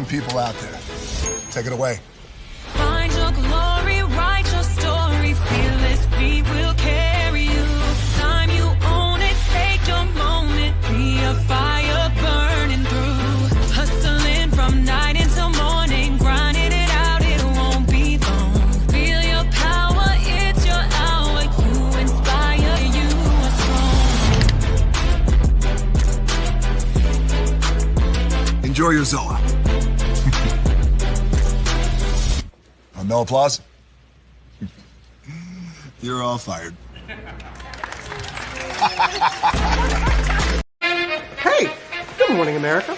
amazing people out there. Take it away. Find your glory, write your story, fearless feet will carry you. Time you own it, take your moment, be a fire burning through. Hustling from night until morning, grinding it out, it won't be long. Feel your power, it's your hour, you inspire, you are strong. Enjoy your Zola. No applause? You're all fired. Hey, good morning, America.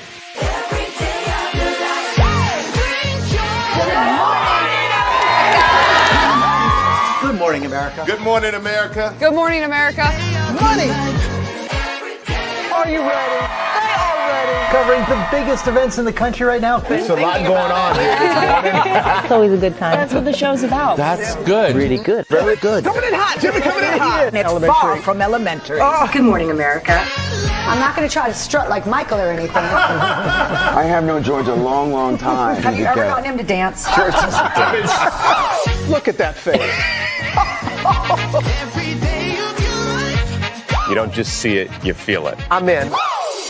Good morning, America. Good morning, America. Good morning, America. Money. Are you ready? They are ready. Covering the biggest events in the country right now. There's a lot going on here. It's always a good time. That's what the show's about. That's good. Really good. Very good. Coming in hot, Jimmy, coming in hot. It's far from elementary. Good morning, America. I'm not going to try to strut like Michael or anything. I have known George a long, long time. Have you ever known him to dance? Look at that face. You don't just see it, you feel it. I'm in.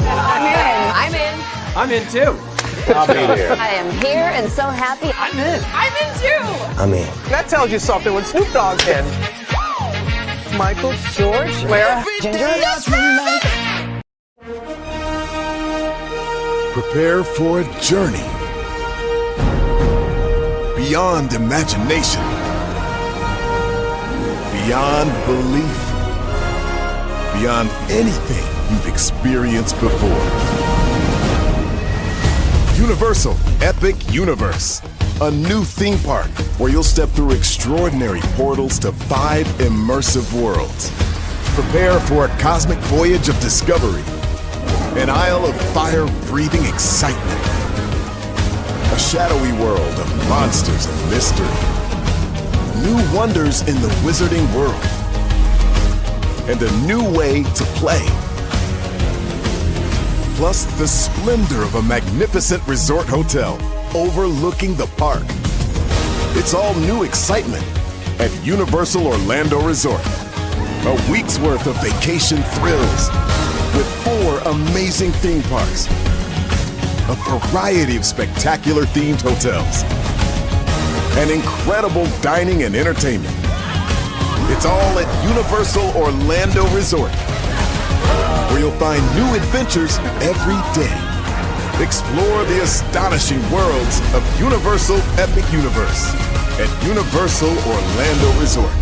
I'm in. I'm in too. I'll be there. I am here and so happy. I'm in. I'm in too. I'm in. That tells you something when Snoop Dogg's in. Michael, George, Lara, Ginger. Prepare for a journey beyond imagination, beyond belief, beyond anything you've experienced before. Universal Epic Universe, a new theme park where you'll step through extraordinary portals to 5 immersive worlds. Prepare for a cosmic voyage of discovery, an isle of fire-breathing excitement, a shadowy world of monsters and mystery, new wonders in the wizarding world, and a new way to play. Plus the splendor of a magnificent resort hotel overlooking the park. It's all new excitement at Universal Orlando Resort. A week's worth of vacation thrills with 4 amazing theme parks, a variety of spectacular themed hotels, and incredible dining and entertainment. It's all at Universal Orlando Resort, where you'll find new adventures every day. Explore the astonishing worlds of Universal Epic Universe at Universal Orlando Resort.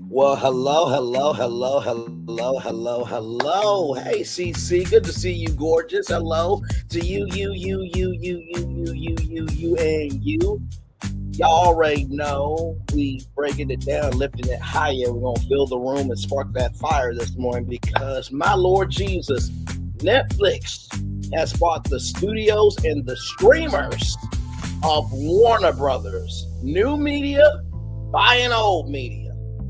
Well, hello. Hey, CC, good to see you, gorgeous. Hello to you, and you. Y'all already know we breaking it down, lifting it higher. We're going to fill the room and spark that fire this morning because, my Lord Jesus, Netflix has bought the studios and the streamers of Warner Brothers. New media, buying old media.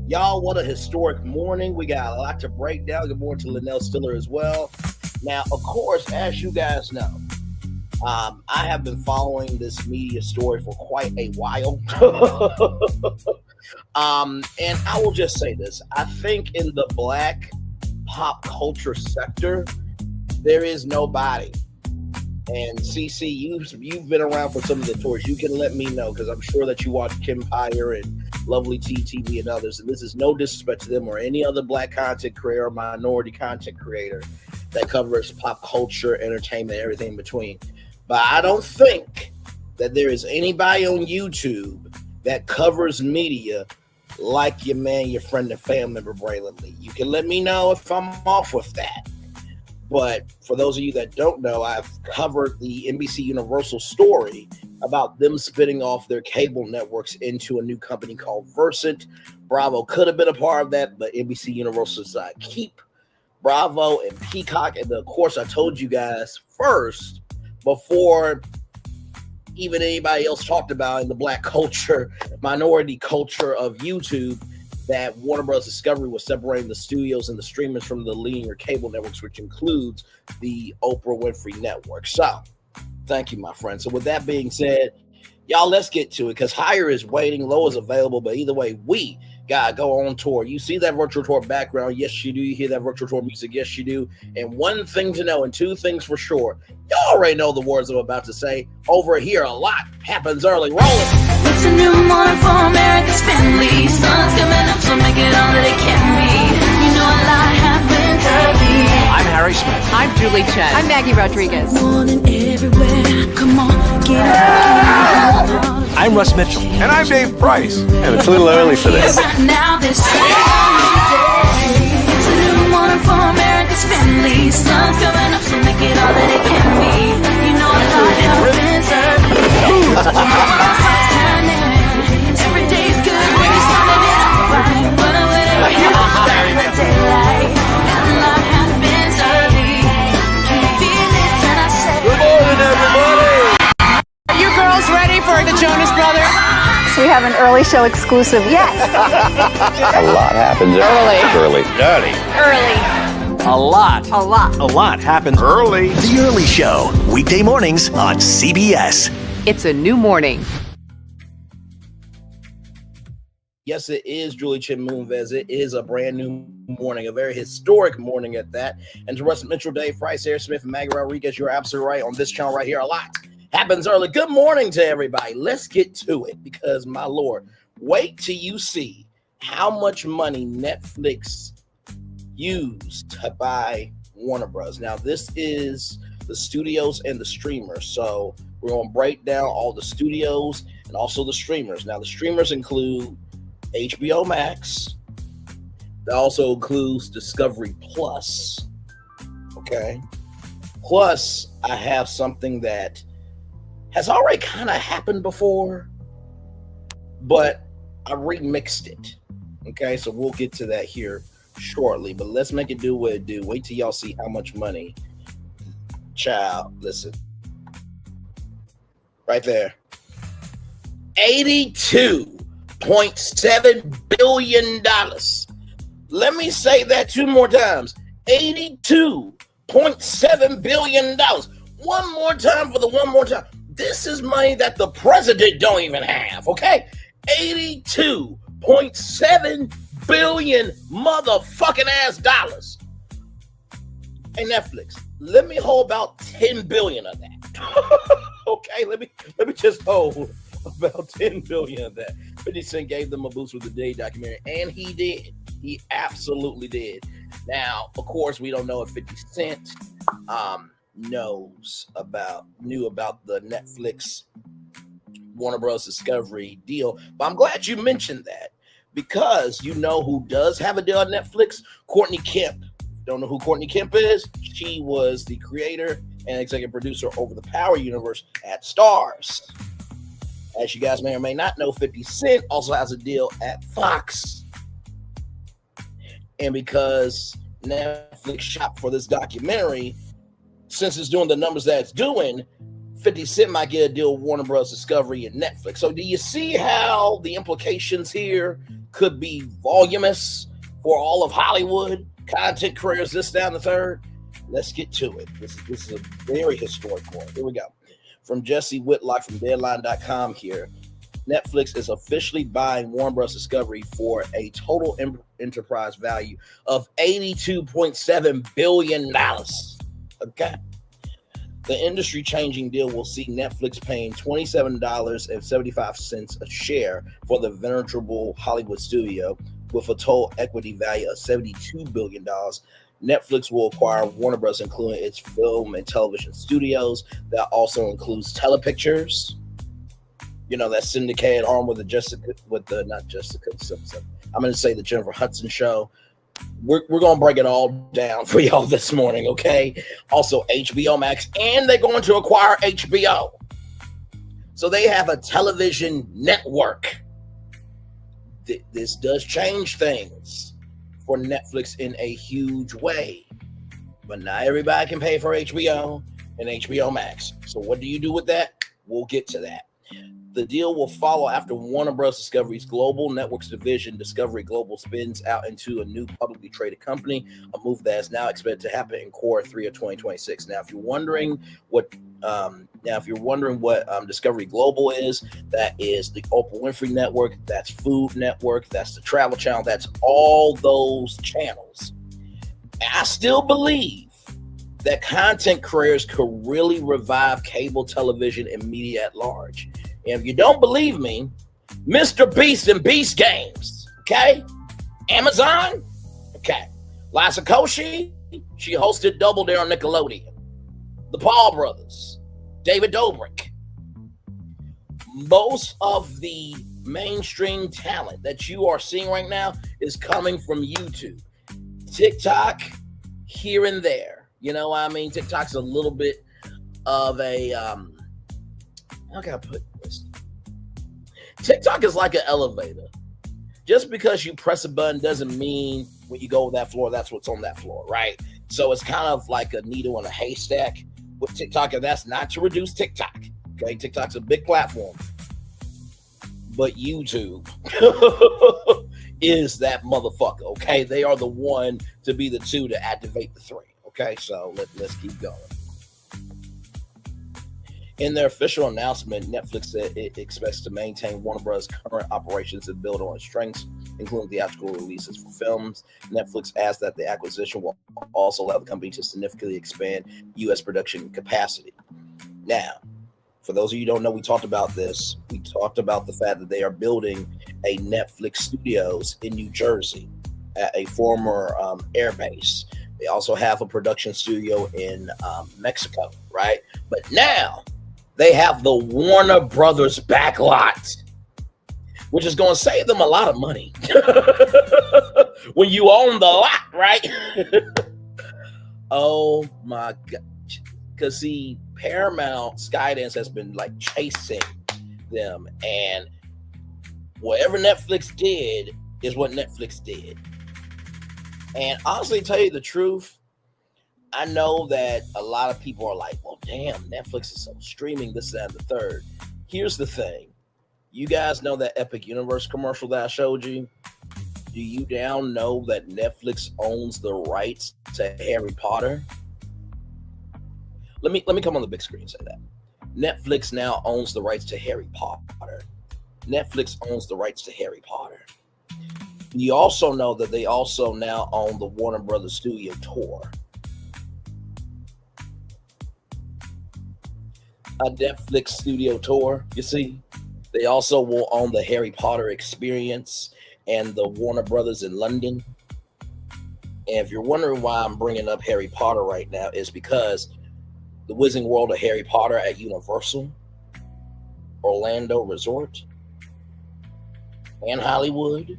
Y'all, what a historic morning. We got a lot to break down. Good morning to Linnell Stiller as well. Now, of course, as you guys know, I have been following this media story for quite a while. And I will just say this. I think in the Black pop culture sector, there is nobody. And CC, you've been around for some of the tours. You can let me know because I'm sure that you watch Kimpire and Lovely TTV and others. And this is no disrespect to them or any other Black content creator or minority content creator that covers pop culture, entertainment, everything in between. But I don't think that there is anybody on YouTube that covers media like your man, your friend, and family member, Braylon Lee. You can let me know if I'm off with that. But for those of you that don't know, I've covered the NBC Universal story about them spinning off their cable networks into a new company called Versant. Bravo could have been a part of that, but NBC Universal decided to keep Bravo and Peacock. And of course, I told you guys first, before even anybody else talked about in the black culture, minority culture of YouTube, that Warner Bros. Discovery was separating the studios and the streamers from the linear cable networks, which includes the Oprah Winfrey Network. So, thank you, my friend. So, with that being said, y'all, let's get to it, because Higher is waiting, Low is available, but either way, we gotta go on tour. You see that virtual tour background? Yes, you do. You hear that virtual tour music? Yes, you do. And one thing to know, and two things for sure, y'all already know the words I'm about to say. Over here, a lot happens early. Roll it. It's a new morning for America's family. Sun's coming up, so make it all that it can be. You know a lot happens early. I'm Harry Smith. I'm Julie Chen. I'm Maggie Rodriguez. Morning everywhere. Come on, get up. I'm Russ Mitchell. And I'm Dave Price. And it's a little early for this. Right now, this is it's a new morning for America's family. Sun's coming up, so make it all that it can be. You know a lot happens early. Every day's good when you started it out right. But whatever you do, the daylight. And a lot happens early. Can you feel it when I say? Good morning, everybody. Are you girls ready for the Jonas Brothers? We have an early show exclusive. Yes. A lot happens early. A lot. A lot. A lot happens Early. The Early Show, weekday mornings on CBS. It's a new morning. Yes, it is Julie Chen Moonves. It is a brand new morning, a very historic morning at that. And to Russ Mitchell, Dave Price, Harry Smith, and Maggie Rodriguez, you're absolutely right. On this channel right here, a lot happens early. Good morning to everybody. Let's get to it, because, my Lord, wait till you see how much money Netflix used to buy Warner Bros. Now, this is the studios and the streamers. So we're going to break down all the studios and also the streamers. Now, the streamers include HBO Max. That also includes Discovery Plus. Okay. Plus, I have something that has already kind of happened before, but I remixed it. Okay, so we'll get to that here shortly, but let's make it do what it do. Wait till y'all see how much money. Child, listen. Right there. $82.7 billion. Let me say that two more times. $82.7 billion. One more time for the one more time. This is money that the president don't even have, okay? $82.7 billion motherfucking ass dollars. Hey, Netflix, let me hold about 10 billion of that. Okay, let me just hold about 10 billion of that. 50 Cent gave them a boost with the Day documentary, and he did. He absolutely did. Now, of course, we don't know if 50 Cent knew about the Netflix Warner Bros. Discovery deal, but I'm glad you mentioned that, because you know who does have a deal on Netflix? Courtney Kemp. Don't know who Courtney Kemp is? She was the creator and executive producer over the Power universe at Starz. As you guys may or may not know, 50 Cent also has a deal at Fox. And because Netflix shopped for this documentary, since it's doing the numbers that it's doing, 50 Cent might get a deal with Warner Bros. Discovery and Netflix. So do you see how the implications here could be voluminous for all of Hollywood? Content creators, this, down, the third. Let's get to it. This is a very historic one. Here we go. From Jesse Whitlock from Deadline.com here. Netflix is officially buying Warner Bros. Discovery for a total enterprise value of $82.7 billion. Okay. The industry-changing deal will see Netflix paying $27.75 a share for the venerable Hollywood studio, with a total equity value of $72 billion. Netflix will acquire Warner Bros., including its film and television studios. That also includes Telepictures. You know, that syndicated arm with the Jennifer Hudson show. We're gonna break it all down for y'all this morning, okay? Also, HBO Max, and they're going to acquire HBO. So they have a television network. This does change things for Netflix in a huge way. But not everybody can pay for HBO and HBO Max. So what do you do with that? We'll get to that. The deal will follow after Warner Bros. Discovery's Global Networks division, Discovery Global, spins out into a new publicly traded company, a move that is now expected to happen in Q3 of 2026. Now, if you're wondering what Discovery Global is, that is the Oprah Winfrey Network, that's Food Network, that's the Travel Channel, that's all those channels. And I still believe that content creators could really revive cable television and media at large. And if you don't believe me, Mr. Beast and Beast Games, okay? Amazon, okay. Liza Koshy, she hosted Double Dare on Nickelodeon. The Paul Brothers, David Dobrik. Most of the mainstream talent that you are seeing right now is coming from YouTube. TikTok, here and there. You know what I mean? TikTok's a little bit of a, how can I put this? TikTok is like an elevator. Just because you press a button doesn't mean when you go to that floor, that's what's on that floor, right? So it's kind of like a needle in a haystack with TikTok, and that's not to reduce TikTok. Okay, TikTok's a big platform. But YouTube is that motherfucker, okay? They are the one to be the two to activate the three, okay? So let's keep going. In their official announcement, Netflix said it expects to maintain Warner Bros. Current operations and build on its strengths, including theatrical releases for films. Netflix adds that the acquisition will also allow the company to significantly expand U.S. production capacity. Now, for those of you who don't know, we talked about this. We talked about the fact that they are building a Netflix studios in New Jersey at a former air base. They also have a production studio in Mexico, right? But now they have the Warner Brothers backlot, which is going to save them a lot of money when you own the lot, right? Oh my God. Because see, Paramount Skydance has been like chasing them, and whatever Netflix did is what Netflix did. And honestly, to tell you the truth, I know that a lot of people are like, well, damn, Netflix is so streaming, this, that, and the third. Here's the thing. You guys know that Epic Universe commercial that I showed you? Do you now know that Netflix owns the rights to Harry Potter? Let me come on the big screen and say that. Netflix now owns the rights to Harry Potter. Netflix owns the rights to Harry Potter. You also know that they also now own the Warner Brothers Studio Tour. A Netflix Studio Tour, you see? They also will own the Harry Potter Experience and the Warner Brothers in London. And if you're wondering why I'm bringing up Harry Potter right now, is because the Wizarding World of Harry Potter at Universal, Orlando Resort, and Hollywood,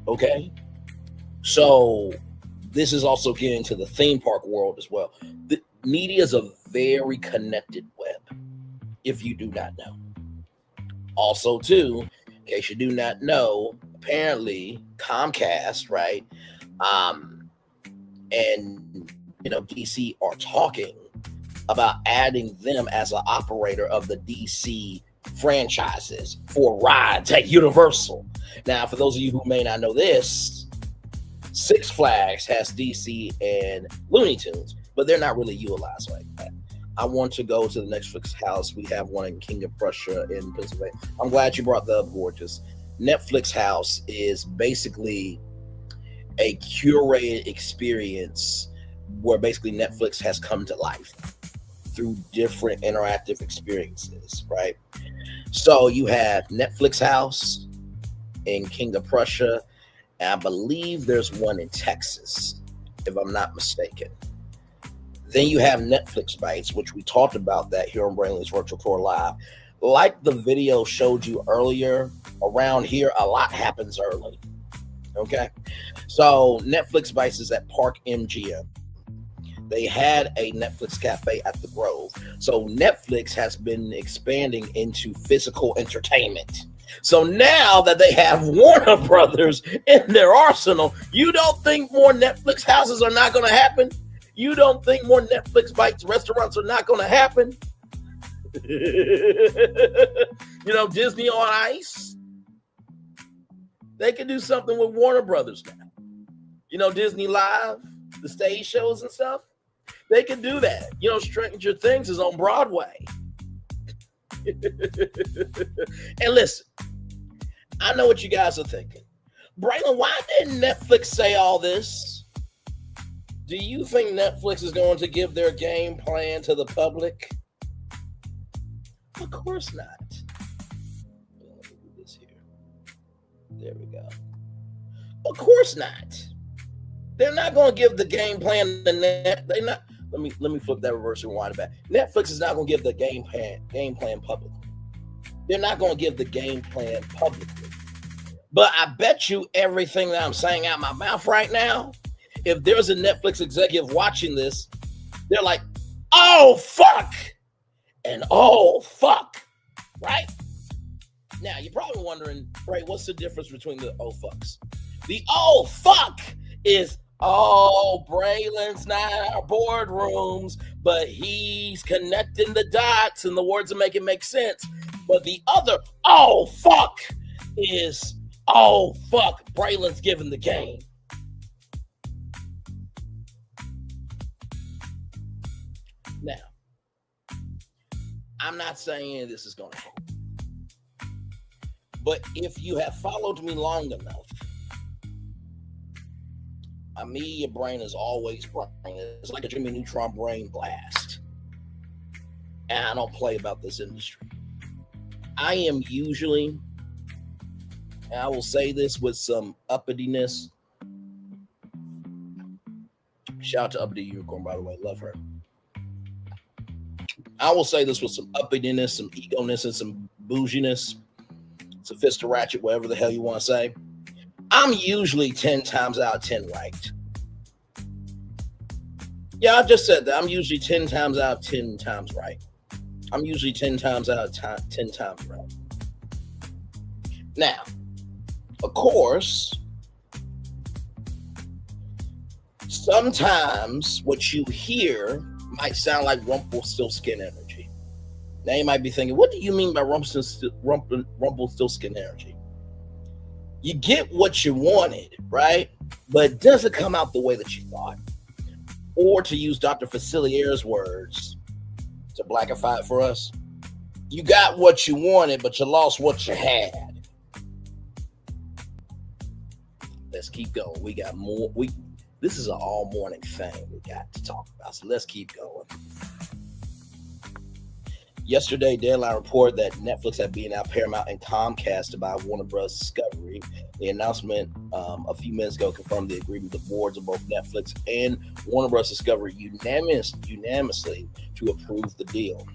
okay? So this is also getting into the theme park world as well. The media is a very connected web, if you do not know. Also, too, in case you do not know, apparently Comcast, right, and DC are talking about adding them as an operator of the DC franchises for rides at Universal. Now, for those of you who may not know this, Six Flags has DC and Looney Tunes, but they're not really utilized like that. I want to go to the Netflix house. We have one in King of Prussia in Pennsylvania. I'm glad you brought that up, Gorgeous. Netflix house is basically a curated experience where basically Netflix has come to life through different interactive experiences, right? So you have Netflix house in King of Prussia, and I believe there's one in Texas, if I'm not mistaken. Then you have Netflix Bites, which we talked about that here on Braylon's Virtual Tour Live. Like the video showed you earlier, around here, a lot happens early. Okay, so Netflix Bites is at Park MGM. They had a Netflix cafe at the Grove. So Netflix has been expanding into physical entertainment. So now that they have Warner Brothers in their arsenal, you don't think more Netflix houses are not going to happen? You don't think more Netflix Bites restaurants are not going to happen? Disney on Ice. They can do something with Warner Brothers now. Disney Live, the stage shows and stuff. They can do that. Stranger Things is on Broadway. And listen, I know what you guys are thinking. Braylon, why didn't Netflix say all this? Do you think Netflix is going to give their game plan to the public? Of course not. Let me do this here. There we go. Of course not. They're not going to give the game plan to Net. They're not. Let me flip that reverse and wind it back. Netflix is not going to give the game plan publicly. They're not going to give the game plan publicly. But I bet you everything that I'm saying out my mouth right now, if there's a Netflix executive watching this, they're like, oh, fuck. And oh, fuck. Right? Now, you're probably wondering, right, what's the difference between the oh, fucks? The oh, fuck is, oh, Braylon's not in our boardrooms, but he's connecting the dots and the words will make it make sense. But the other, oh, fuck, is, oh, fuck, Braylon's giving the game. Now, I'm not saying this is going to happen. But if you have followed me long enough, a media brain is always brain. It's like a Jimmy Neutron brain blast. And I don't play about this industry. I am usually, and I will say this with some uppityness. Shout out to Uppity Unicorn, by the way. Love her. I will say this with some uppityness, some ego-ness, and some bouginess. Sophisticated ratchet, whatever the hell you want to say. I'm usually 10 times out of 10 right. Yeah, I just said that. I'm usually 10 times out of 10 times right. I'm usually 10 times out of 10 times right. Now, of course, sometimes what you hear might sound like Rumpelstiltskin energy. Now you might be thinking, what do you mean by Rumpelstiltskin energy? You get what you wanted, right? But it doesn't come out the way that you thought. Or to use Dr. Facilier's words, to blackify it for us, you got what you wanted, but you lost what you had. Let's keep going. We got more. This is an all morning thing we got to talk about. So let's keep going. Yesterday, Deadline reported that Netflix had beaten out Paramount and Comcast to buy Warner Bros. Discovery. The announcement a few minutes ago confirmed the agreement of the boards of both Netflix and Warner Bros. Discovery unanimously to approve the deal.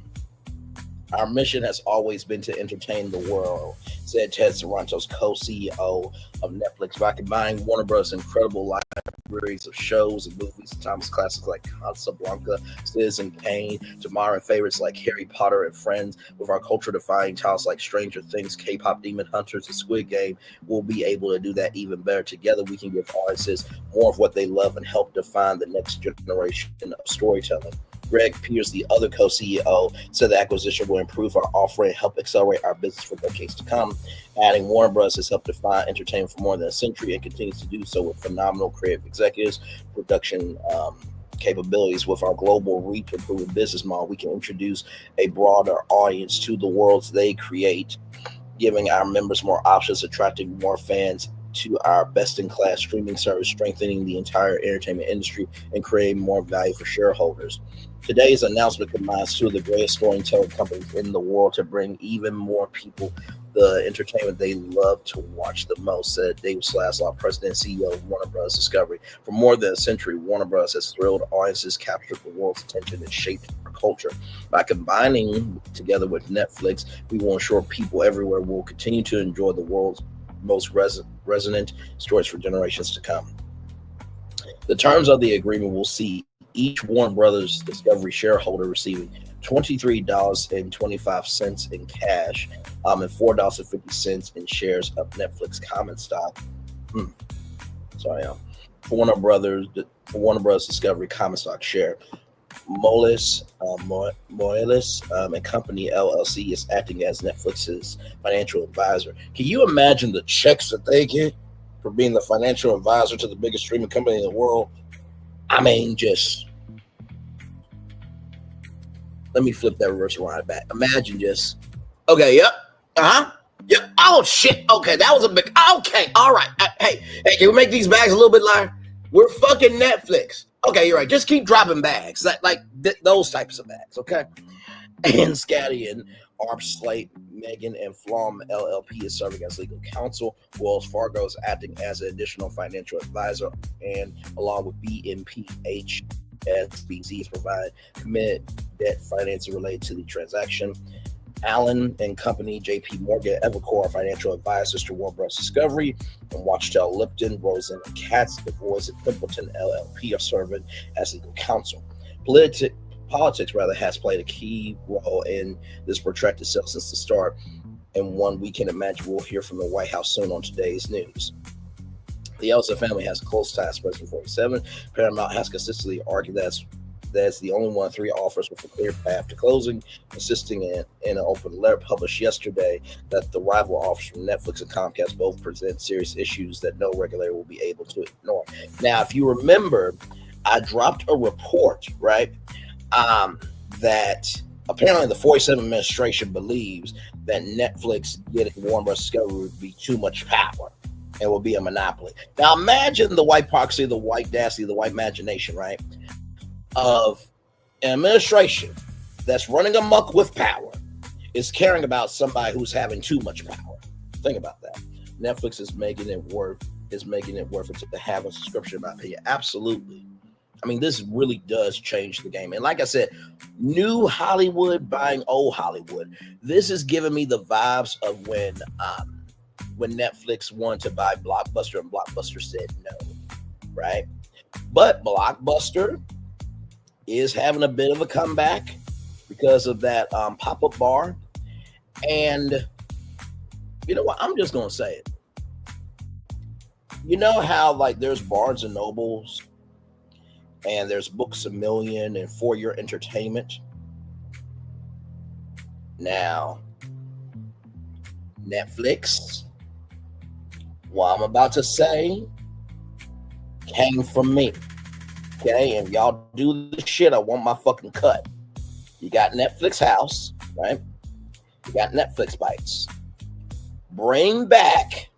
Our mission has always been to entertain the world, said Ted Sarantos, co-CEO of Netflix, by combining Warner Bros. Incredible libraries of shows and movies, timeless classics like Casablanca, Citizen Kane, to modern favorites like Harry Potter and Friends, with our culture-defining titles like Stranger Things, K-pop Demon Hunters, and Squid Game. We'll be able to do that even better. Together, we can give audiences more of what they love and help define the next generation of storytelling. Greg Pierce, the other co-CEO, said the acquisition will improve our offering and help accelerate our business for decades to come. Adding Warner Bros. Has helped define entertainment for more than a century and continues to do so with phenomenal creative executives, production capabilities. With our global reach and proven business model, we can introduce a broader audience to the worlds they create, giving our members more options, attracting more fans to our best-in-class streaming service, strengthening the entire entertainment industry, and creating more value for shareholders. Today's announcement combines two of the greatest storytelling companies in the world to bring even more people the entertainment they love to watch the most, said David Zaslav, President and CEO of Warner Bros. Discovery. For more than a century, Warner Bros. Has thrilled audiences, captured the world's attention, and shaped our culture. By combining together with Netflix, we will ensure people everywhere will continue to enjoy the world's most resonant stories for generations to come. The terms of the agreement will see each Warner Brothers Discovery shareholder receiving $23.25 in cash and $4.50 in shares of Netflix common stock. For Warner Brothers Discovery common stock share. Moelis and Company LLC is acting as Netflix's financial advisor. Can you imagine the checks that they get for being the financial advisor to the biggest streaming company in the world? I mean, just let me flip that reverse around back. Imagine just, okay, yep, yep. Oh shit, okay, that was a big. Okay, all right. Hey, can we make these bags a little bit lighter? We're fucking Netflix. Okay, you're right. Just keep dropping bags, like those types of bags, okay? And Scatty and Arpslate, Megan and Flom LLP is serving as legal counsel. Wells Fargo is acting as an additional financial advisor, and along with BNP HSBC is providing committed debt financing related to the transaction. Allen and Company, JP Morgan, Evercore financial advisors to Warner Bros. Discovery, and Watchtower Lipton, Rosen and Katz, DeVois and Pimpleton LLP are serving as legal counsel. Politics has played a key role in this protracted sale since the start, and one we can imagine we'll hear from the White House soon on today's news. The Elsa family has close ties to President 47. Paramount has consistently argued that's the only one of three offers with a clear path to closing, insisting in an open letter published yesterday that the rival offers from Netflix and Comcast both present serious issues that no regulator will be able to ignore. Now, if you remember, I dropped a report, right, that apparently the 47 administration believes that Netflix getting Warner Bros. Discovery would be too much power and will be a monopoly. Now, imagine the white proxy, the white dastardly, the white imagination, right, of an administration that's running amok with power is caring about somebody who's having too much power. Think about that. Netflix is making it worth it to have a subscription, in my opinion. Absolutely. I mean, this really does change the game. And like I said, new Hollywood buying old Hollywood. This is giving me the vibes of when Netflix wanted to buy Blockbuster and Blockbuster said no, right? But Blockbuster is having a bit of a comeback because of that pop-up bar. And you know what? I'm just going to say it. You know how like there's Barnes and Nobles and there's Books A Million and For Your Entertainment? Now, Netflix, what I'm about to say came from me. Okay, and y'all do the shit, I want my fucking cut. You got Netflix House, right? You got Netflix Bites. Bring back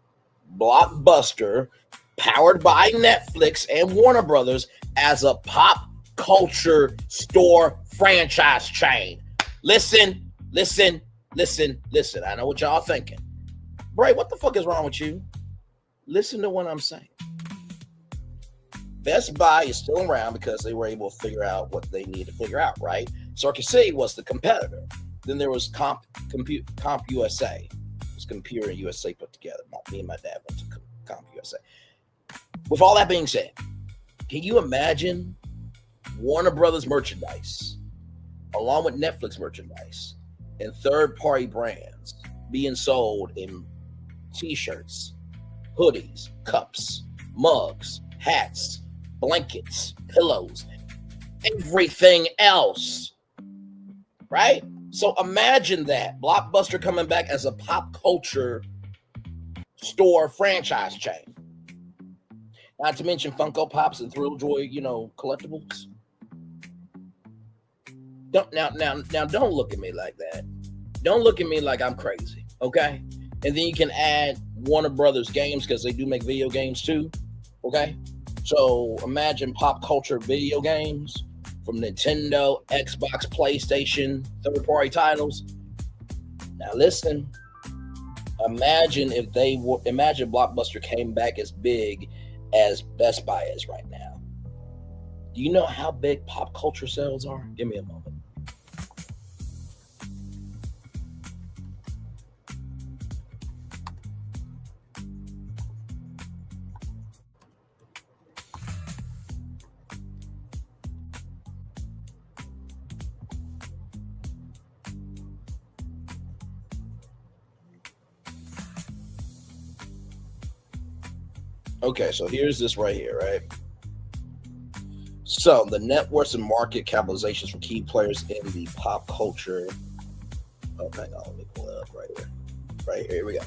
Blockbuster, powered by Netflix and Warner Brothers, as a pop culture store franchise chain. Listen. I know what y'all thinking. Bray, what the fuck is wrong with you? Listen to what I'm saying. Best Buy is still around because they were able to figure out what they need to figure out, right? Circuit City was the competitor. Then there was Comp USA. It was Computer USA put together. Me and my dad went to Comp USA. With all that being said, can you imagine Warner Brothers merchandise, along with Netflix merchandise, and third-party brands being sold in t-shirts, hoodies, cups, mugs, hats, blankets, pillows, everything else, right? So imagine that. Blockbuster coming back as a pop culture store franchise chain. Not to mention Funko Pops and Thrill Joy, collectibles. Don't look at me like that. Don't look at me like I'm crazy, okay? And then you can add Warner Brothers games because they do make video games too, okay? So imagine pop culture video games from Nintendo, Xbox, PlayStation, third-party titles. Now listen, imagine Blockbuster came back as big as Best Buy is right now. Do you know how big pop culture sales are? Give me a moment. Okay, so here's this right here, right? So the net worths and market capitalizations for key players in the pop culture. Oh, hang on, let me pull it up right here. Right here, here we go.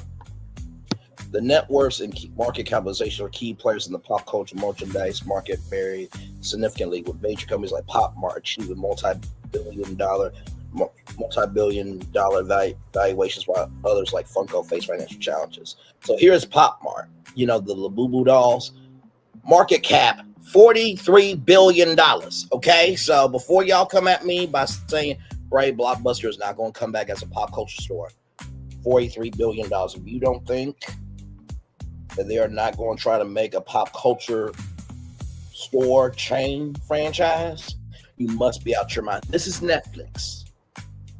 The net worths and market capitalization for key players in the pop culture merchandise market vary significantly, with major companies like Pop Mart achieving multi-billion dollar valuations, while others like Funko face financial challenges. So here's Pop Mart, you know, the Labubu dolls, market cap $43 billion. Okay, so before y'all come at me by saying, right, Blockbuster is not going to come back as a pop culture store, $43 billion. If you don't think that they are not going to try to make a pop culture store chain franchise, you must be out your mind. This is Netflix.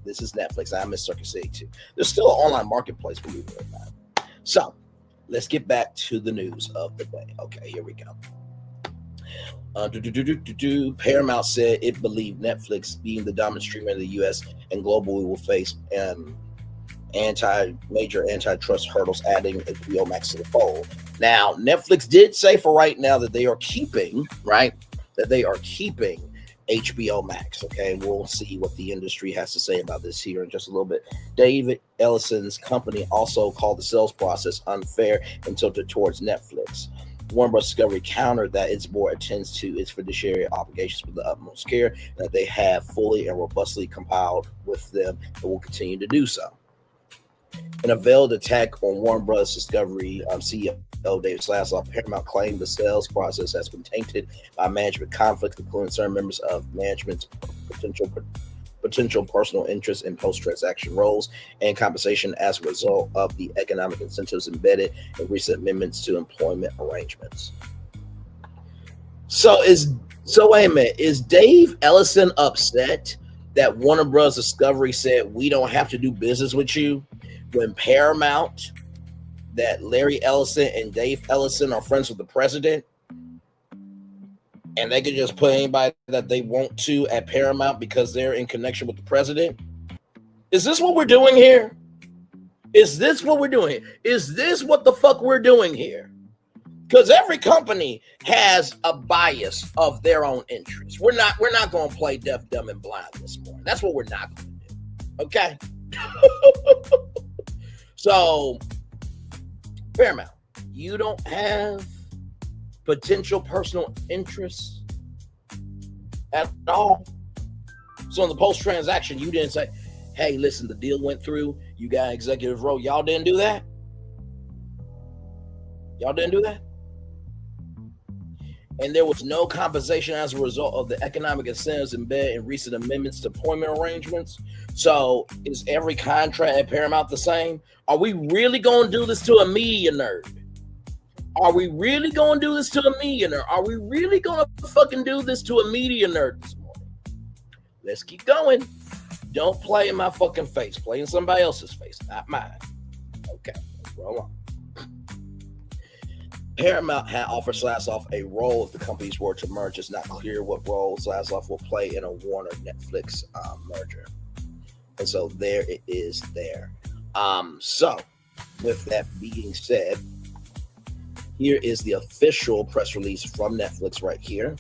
This is Netflix. I'm in Circus City too. There's still an online marketplace, believe it or not. So let's get back to the news of the day. Okay, here we go. Paramount said it believed Netflix, being the dominant streamer in the U.S. and globally, will face major antitrust hurdles, adding HBO Max to the fold. Now, Netflix did say for right now that they are keeping, HBO Max. Okay, we'll see what the industry has to say about this here in just a little bit. David Ellison's company also called the sales process unfair and tilted towards Netflix. Warner Bros. Discovery countered that its board attends to its fiduciary obligations with the utmost care, and that they have fully and robustly compiled with them and will continue to do so. In a veiled attack on Warner Bros. Discovery CEO David Zaslav, Paramount claimed the sales process has been tainted by management conflicts, including certain members of management's potential personal interests in post-transaction roles and compensation as a result of the economic incentives embedded in recent amendments to employment arrangements. So wait a minute, is Dave Ellison upset that Warner Bros. Discovery said we don't have to do business with you, when Paramount, that Larry Ellison and Dave Ellison are friends with the president, and they can just put anybody that they want to at Paramount because they're in connection with the president? Is this what we're doing here? Is this what we're doing? Is this what the fuck we're doing here? Because every company has a bias of their own interests. We're not going to play deaf, dumb, and blind this morning. That's what we're not going to do. Okay? So, Paramount, you don't have potential personal interests at all. So in the post-transaction, you didn't say, hey, listen, the deal went through, you got executive role. Y'all didn't do that? Y'all didn't do that? And there was no compensation as a result of the economic incentives embedded in recent amendments to employment arrangements. So is every contract at Paramount the same? Are we really going to do this to a media nerd? Are we really going to do this to a media nerd? Are we really going to fucking do this to a media nerd this morning? Let's keep going. Don't play in my fucking face. Play in somebody else's face, not mine. Okay, let's roll on. Paramount had offered Zaslav a role if the companies were to merge. It's not clear what role Zaslav will play in a Warner-Netflix merger. And so there it is there. So with that being said, here is the official press release from Netflix right here.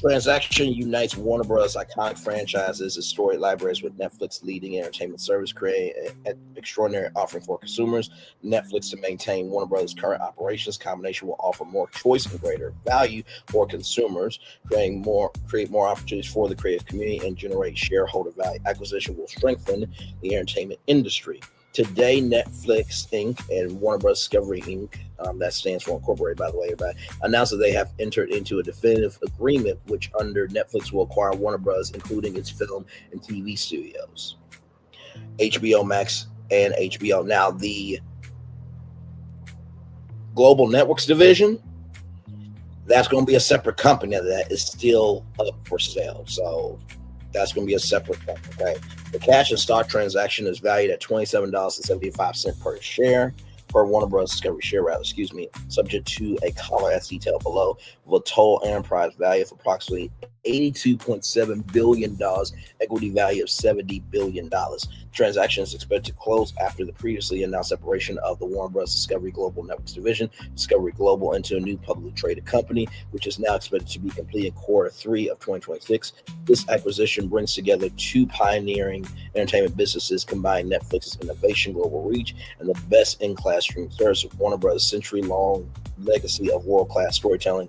Transaction unites Warner Bros. Iconic franchises and storied libraries with Netflix leading entertainment service, creating an extraordinary offering for consumers. Netflix to maintain Warner Bros. Current operations. Combination will offer more choice and greater value for consumers, create more opportunities for the creative community, and generate shareholder value. Acquisition will strengthen the entertainment industry. Today, Netflix Inc. and Warner Bros. Discovery Inc., that stands for Incorporated, by the way, everybody, announced that they have entered into a definitive agreement which under Netflix will acquire Warner Bros., including its film and TV studios, HBO Max and HBO. Now, the Global Networks division, that's going to be a separate company that is still up for sale. So that's going to be a separate company, okay? The cash and stock transaction is valued at $27.75 per share, per Warner Bros. Discovery share, subject to a collar as detailed below, with a total enterprise value of approximately $82.7 billion, equity value of $70 billion. Transaction is expected to close after the previously announced separation of the Warner Bros. Discovery Global Networks division, Discovery Global, into a new publicly traded company, which is now expected to be completed in Q3 of 2026. This acquisition brings together two pioneering entertainment businesses, combining Netflix's innovation, global reach, and the best-in-class streaming service of Warner Bros. Century-long legacy of world-class storytelling,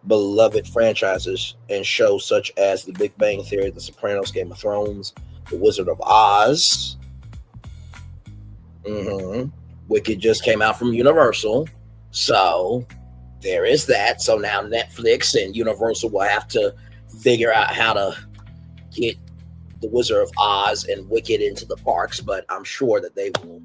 beloved franchises and shows such as The Big Bang Theory, The Sopranos, Game of Thrones, The Wizard of Oz. Wicked just came out from Universal. So there is that. So now Netflix and Universal will have to figure out how to get The Wizard of Oz and Wicked into the parks, but I'm sure that they will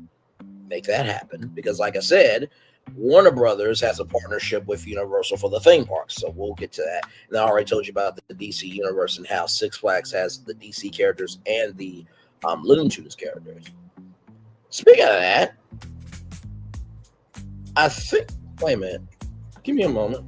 make that happen because, like I said, Warner Brothers has a partnership with Universal for the theme parks, so we'll get to that. And I already told you about the DC universe and how Six Flags has the DC characters and the Looney Tunes characters. Speaking of that, I think, wait a minute, give me a moment.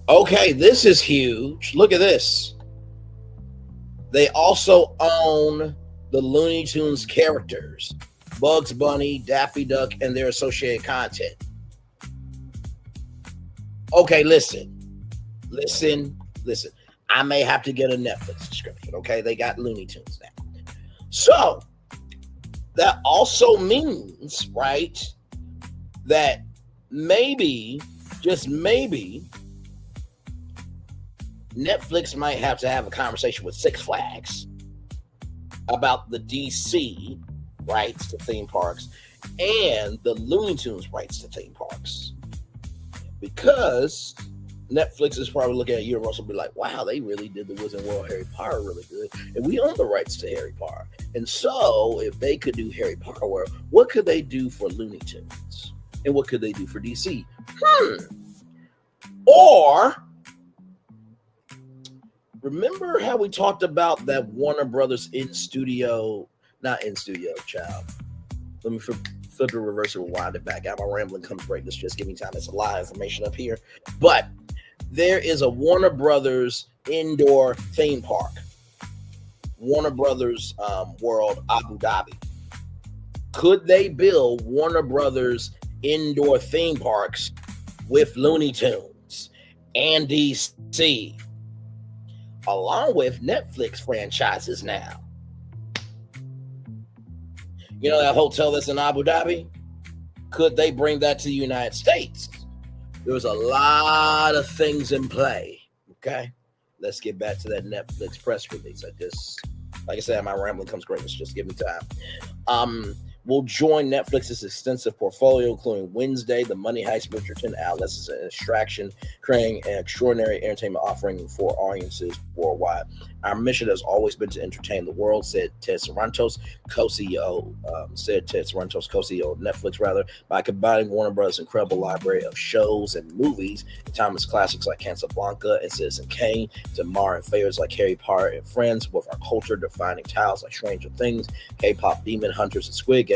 Okay, this is huge. Look at this. They also own the Looney Tunes characters, Bugs Bunny, Daffy Duck, and their associated content. Okay, listen. I may have to get a Netflix subscription, okay? They got Looney Tunes now. So, that also means, right, that maybe, just maybe, Netflix might have to have a conversation with Six Flags about the DC rights to theme parks and the Looney Tunes rights to theme parks. Because Netflix is probably looking at Universal and be like, wow, they really did the Wizard World Harry Potter really good. And we own the rights to Harry Potter. And so if they could do Harry Potter World, what could they do for Looney Tunes? And what could they do for DC? Or remember how we talked about that Warner Brothers not in studio, child. Let me flip the reverse and rewind it back. My rambling comes break. Let's just give me time. It's a lot of information up here. But there is a Warner Brothers indoor theme park. Warner Brothers World Abu Dhabi. Could they build Warner Brothers indoor theme parks with Looney Tunes and DC, along with Netflix franchises now? You know that hotel that's in Abu Dhabi? Could they bring that to the United States? There's a lot of things in play. Okay, let's get back to that Netflix press release. Like I said, my rambling comes great. Let's just give me time. Will join Netflix's extensive portfolio, including Wednesday, The Money Heist, Bridgerton, Alice, and Extraction, creating an extraordinary entertainment offering for audiences worldwide. Our mission has always been to entertain the world, said Ted Sarandos, co-CEO of Netflix, by combining Warner Bros.' incredible library of shows and movies, timeless classics like Casablanca and Citizen Kane, to modern favorites like Harry Potter and Friends, with our culture-defining titles like Stranger Things, K-pop Demon Hunters, and Squid Game.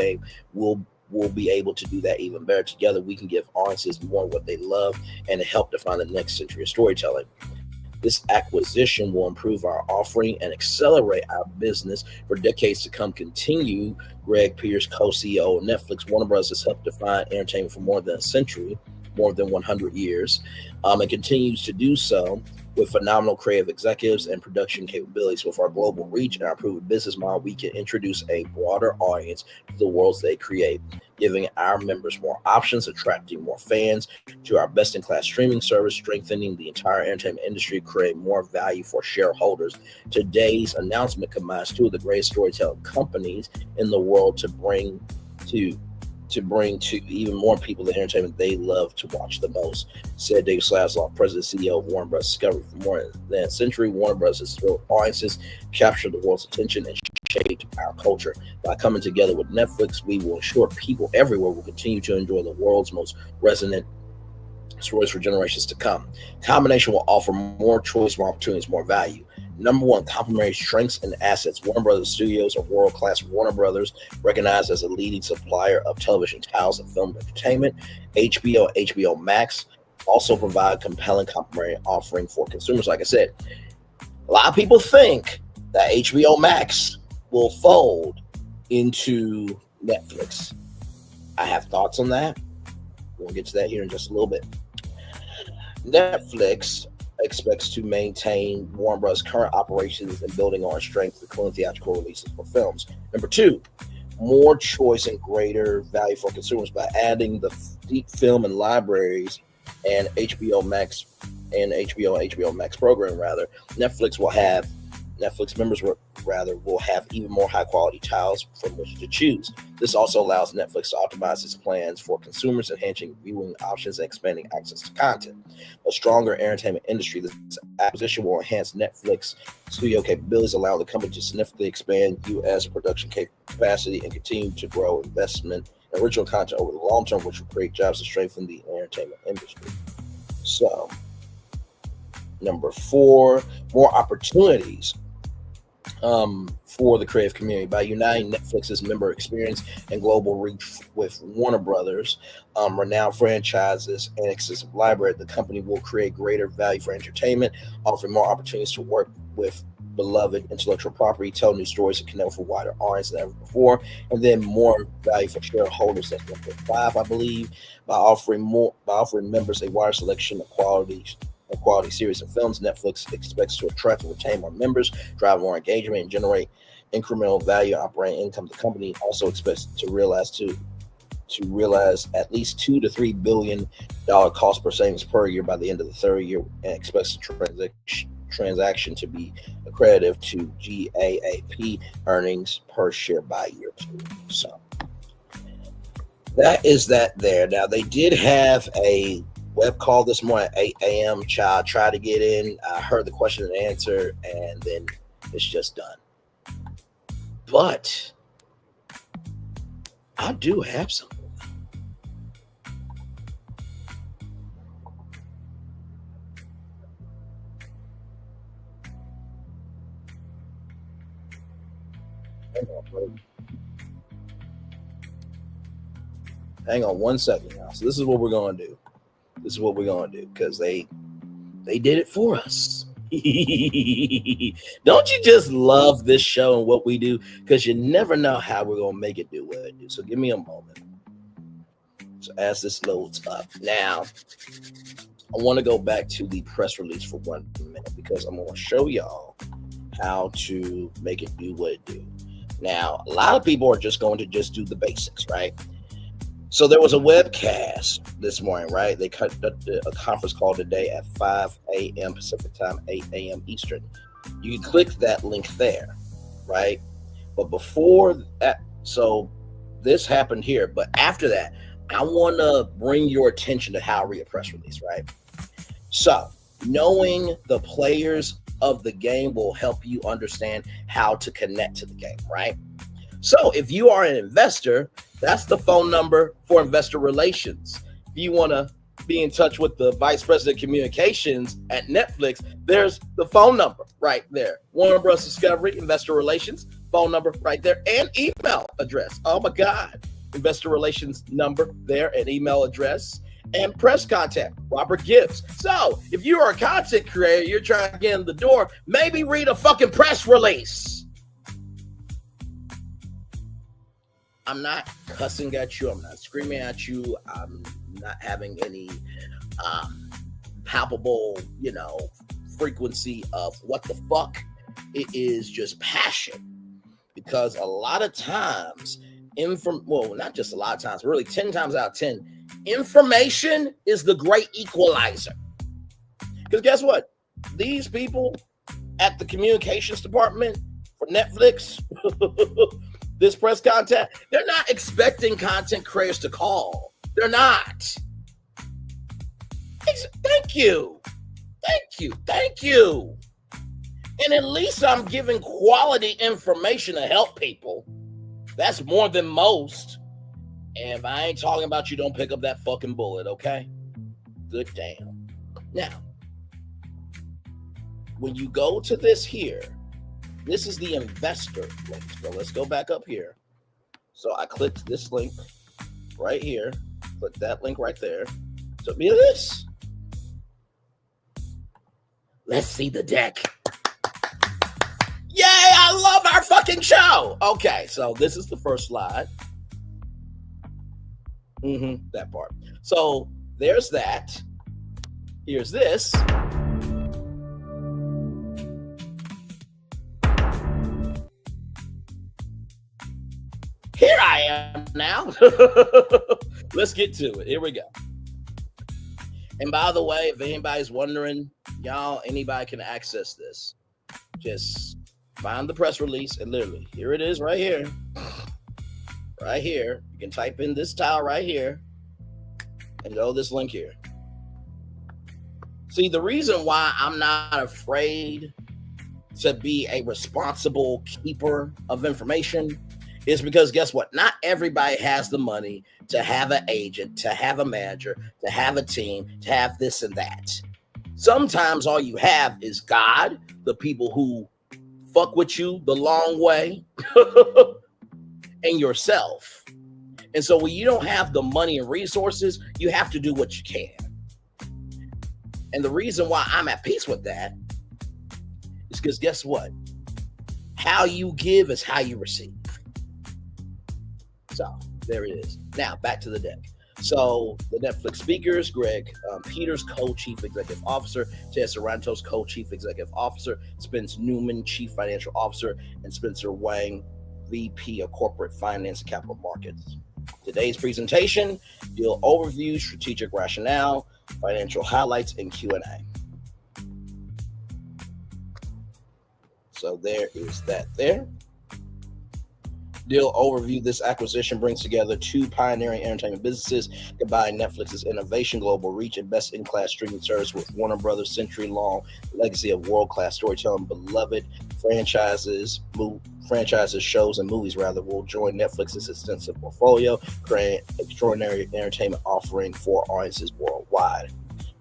We'll be able to do that even better. Together, we can give audiences more of what they love and help define the next century of storytelling. This acquisition will improve our offering and accelerate our business for decades to come. Continue Greg Pierce, co-CEO of Netflix. Warner Bros. Has helped define entertainment for more than a century, more than 100 years, and continues to do so with phenomenal creative executives and production capabilities. With our global reach and our proven business model, we can introduce a broader audience to the worlds they create, giving our members more options, attracting more fans to our best-in-class streaming service, strengthening the entire entertainment industry, creating more value for shareholders. Today's announcement combines two of the greatest storytelling companies in the world to bring to even more people the entertainment they love to watch the most, said David Zaslav, President and CEO of Warner Bros. Discovery. For more than a century, Warner Bros. Has thrilled audiences, captured the world's attention, and shaped our culture. By coming together with Netflix, we will ensure people everywhere will continue to enjoy the world's most resonant stories for generations to come. Combination will offer more choice, more opportunities, more value. Number one, complementary strengths and assets. Warner Brothers Studios are world-class. Warner Brothers, recognized as a leading supplier of television titles and film entertainment. HBO, HBO Max also provide compelling complementary offering for consumers. Like I said, a lot of people think that HBO Max will fold into Netflix. I have thoughts on that. We'll get to that here in just a little bit. Netflix expects to maintain Warner Bros. Current operations and building on strength for current theatrical releases for films. Number two, more choice and greater value for consumers by adding the deep film and libraries and HBO Max and HBO Max program. Rather, Netflix members will have even more high quality titles from which to choose. This also allows Netflix to optimize its plans for consumers, enhancing viewing options and expanding access to content. A stronger entertainment industry. This acquisition will enhance Netflix studio capabilities, allowing the company to significantly expand U.S. production capacity and continue to grow investment in original content over the long term, which will create jobs and strengthen the entertainment industry. So, number four, more opportunities for the creative community. By uniting Netflix's member experience and global reach with Warner Brothers, renowned franchises and extensive library, the company will create greater value for entertainment, offering more opportunities to work with beloved intellectual property, tell new stories, and connect with a wider audience than ever before, and then more value for shareholders. That's number five, I believe, by offering members a wider selection of quality series and films. Netflix expects to attract and retain more members, drive more engagement, and generate incremental value and operating income. The company also expects to realize at least $2 to $3 billion cost per savings per year by the end of the third year, and expects the transaction to be accretive to GAAP earnings per share by year two. So that is that there. Now, they did have a web call this morning at 8 a.m. Child tried to get in. I heard the question and answer, and then it's just done. But I do have something. Hang on one second now. So this is what we're going to do. Because they did it for us. Don't you just love this show and what we do? Because you never know how we're going to make it do what it do. So give me a moment. So as this loads up. Now, I want to go back to the press release for 1 minute, because I'm going to show y'all how to make it do what it do. Now, a lot of people are just going to just do the basics, right? So there was a webcast this morning, right? They conducted a conference call today at 5 a.m. Pacific time, 8 a.m. Eastern. You can click that link there, right? But before that, so this happened here. But after that, I want to bring your attention to how I read a press release, right? So knowing the players of the game will help you understand how to connect to the game, right? So if you are an investor, that's the phone number for investor relations. If you want to be in touch with the vice president of communications at Netflix, there's the phone number right there. Warner Bros. Discovery, investor relations, phone number right there, and email address. Oh my God. Investor relations number there and email address, and press contact, Robert Gibbs. So if you are a content creator, you're trying to get in the door, maybe read a fucking press release. I'm not cussing at you. I'm not screaming at you. I'm not having any palpable, frequency of what the fuck. It is just passion. Because a lot of times, not just a lot of times, really 10 times out of 10, information is the great equalizer. Because guess what? These people at the communications department for Netflix, this press contact, they're not expecting content creators to call. They're not. Thank you. And at least I'm giving quality information to help people. That's more than most. And if I ain't talking about you, don't pick up that fucking bullet, okay? good damn. Now, when you go to this here, this is the investor link. So let's go back up here. So I clicked this link right here. Click that link right there. So be this. Let's see the deck. Yay, I love our fucking show. Okay, so this is the first slide. That part. So there's that. Here's this. Here I am now. Let's get to it. Here we go. And by the way, if anybody's wondering, y'all, anybody can access this. Just find the press release and literally, here it is right here. Right here. You can type in this tile right here and go this link here. See, the reason why I'm not afraid to be a responsible keeper of information is because guess what? Not everybody has the money to have an agent, to have a manager, to have a team, to have this and that. Sometimes all you have is God, the people who fuck with you the long way, and yourself. And so when you don't have the money and resources, you have to do what you can. And the reason why I'm at peace with that is because guess what? How you give is how you receive. So there it is. Now back to the deck. So the Netflix speakers: Greg Peters, co-chief executive officer; Ted Sarantos, co-chief executive officer; Spence Newman, chief financial officer; and Spencer Wang, VP of corporate finance and capital markets. Today's presentation: deal overview, strategic rationale, financial highlights, and Q&A. So there is that there. Deal overview: this acquisition brings together two pioneering entertainment businesses, combining Netflix's innovation, global reach, and best-in-class streaming service with Warner Brothers' century-long legacy of world-class storytelling. Beloved franchises, shows, and movies will join Netflix's extensive portfolio, creating extraordinary entertainment offering for audiences worldwide.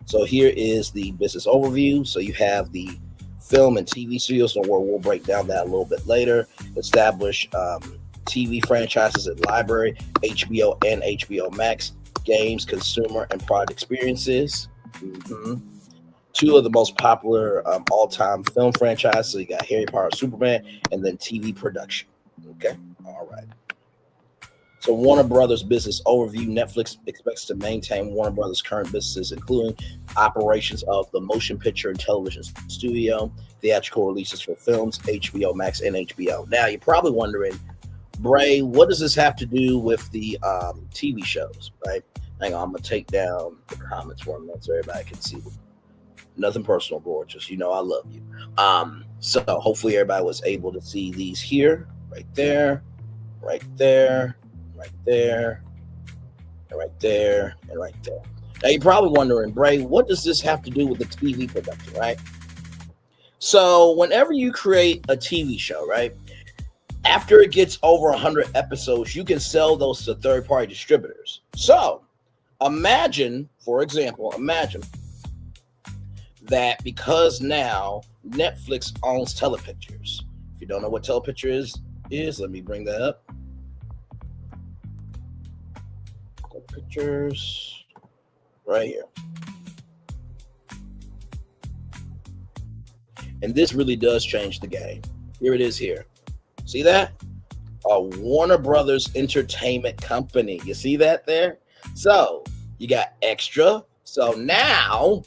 So here is the business overview. So you have the film and TV studios, so we'll break down that a little bit later. Establish TV franchises and library, HBO and HBO Max, games, consumer, and product experiences. Two of the most popular all-time film franchises. So you got Harry Potter, Superman, and then TV production. Okay, all right. So Warner Brothers business overview. Netflix expects to maintain Warner Brothers' current businesses, including operations of the motion picture and television studio, theatrical releases for films, HBO Max, and HBO. Now, you're probably wondering, Bray, what does this have to do with the TV shows, right? Hang on, I'm going to take down the comments for a minute so everybody can see. Nothing personal, gorgeous. You know I love you. So hopefully everybody was able to see these here, right there, right there, right there, and right there, and right there. Now you're probably wondering, Bray, what does this have to do with the TV production, right? So whenever you create a TV show, right, after it gets over 100 episodes, you can sell those to third-party distributors. So imagine, for example, that because now Netflix owns Telepictures. If you don't know what Telepicture is, let me bring that up. Telepictures, right here. And this really does change the game. Here it is here. See that? A Warner Brothers Entertainment Company. You see that there? So you got extra. So now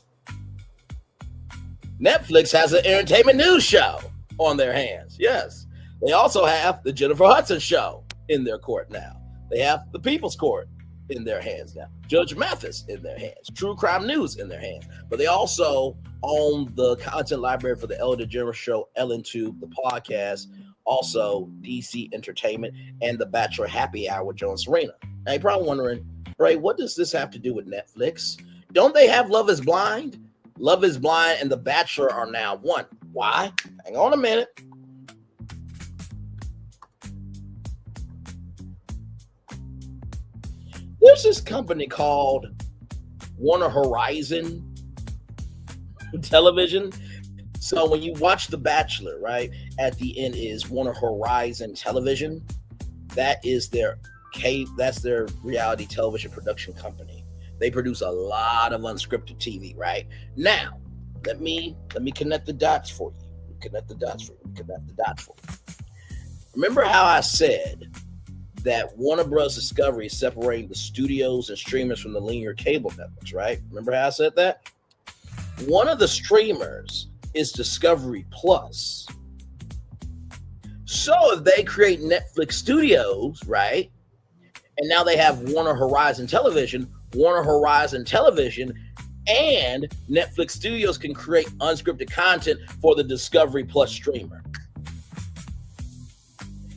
Netflix has an entertainment news show on their hands. Yes. They also have the Jennifer Hudson show in their court now. They have the People's Court in their hands now. Judge Mathis in their hands. True Crime News in their hands. But they also own the content library for the Ellen DeGeneres Show, Ellen Tube, the podcast, also DC Entertainment, and The Bachelor Happy Hour with Joe and Serena. Now you're probably wondering, Ray, what does this have to do with Netflix? Don't they have Love is Blind? Love is Blind and The Bachelor are now one. Why? Hang on a minute. There's this company called Warner Horizon Television. So when you watch The Bachelor, right, at the end is Warner Horizon Television. That's their reality television production company. They produce a lot of unscripted TV, right? Now, let me connect the dots for you. Remember how I said that Warner Bros. Discovery is separating the studios and streamers from the linear cable networks, right? Remember how I said that? One of the streamers is Discovery Plus. So if they create Netflix Studios, right, and now they have Warner Horizon Television and Netflix Studios can create unscripted content for the Discovery Plus streamer.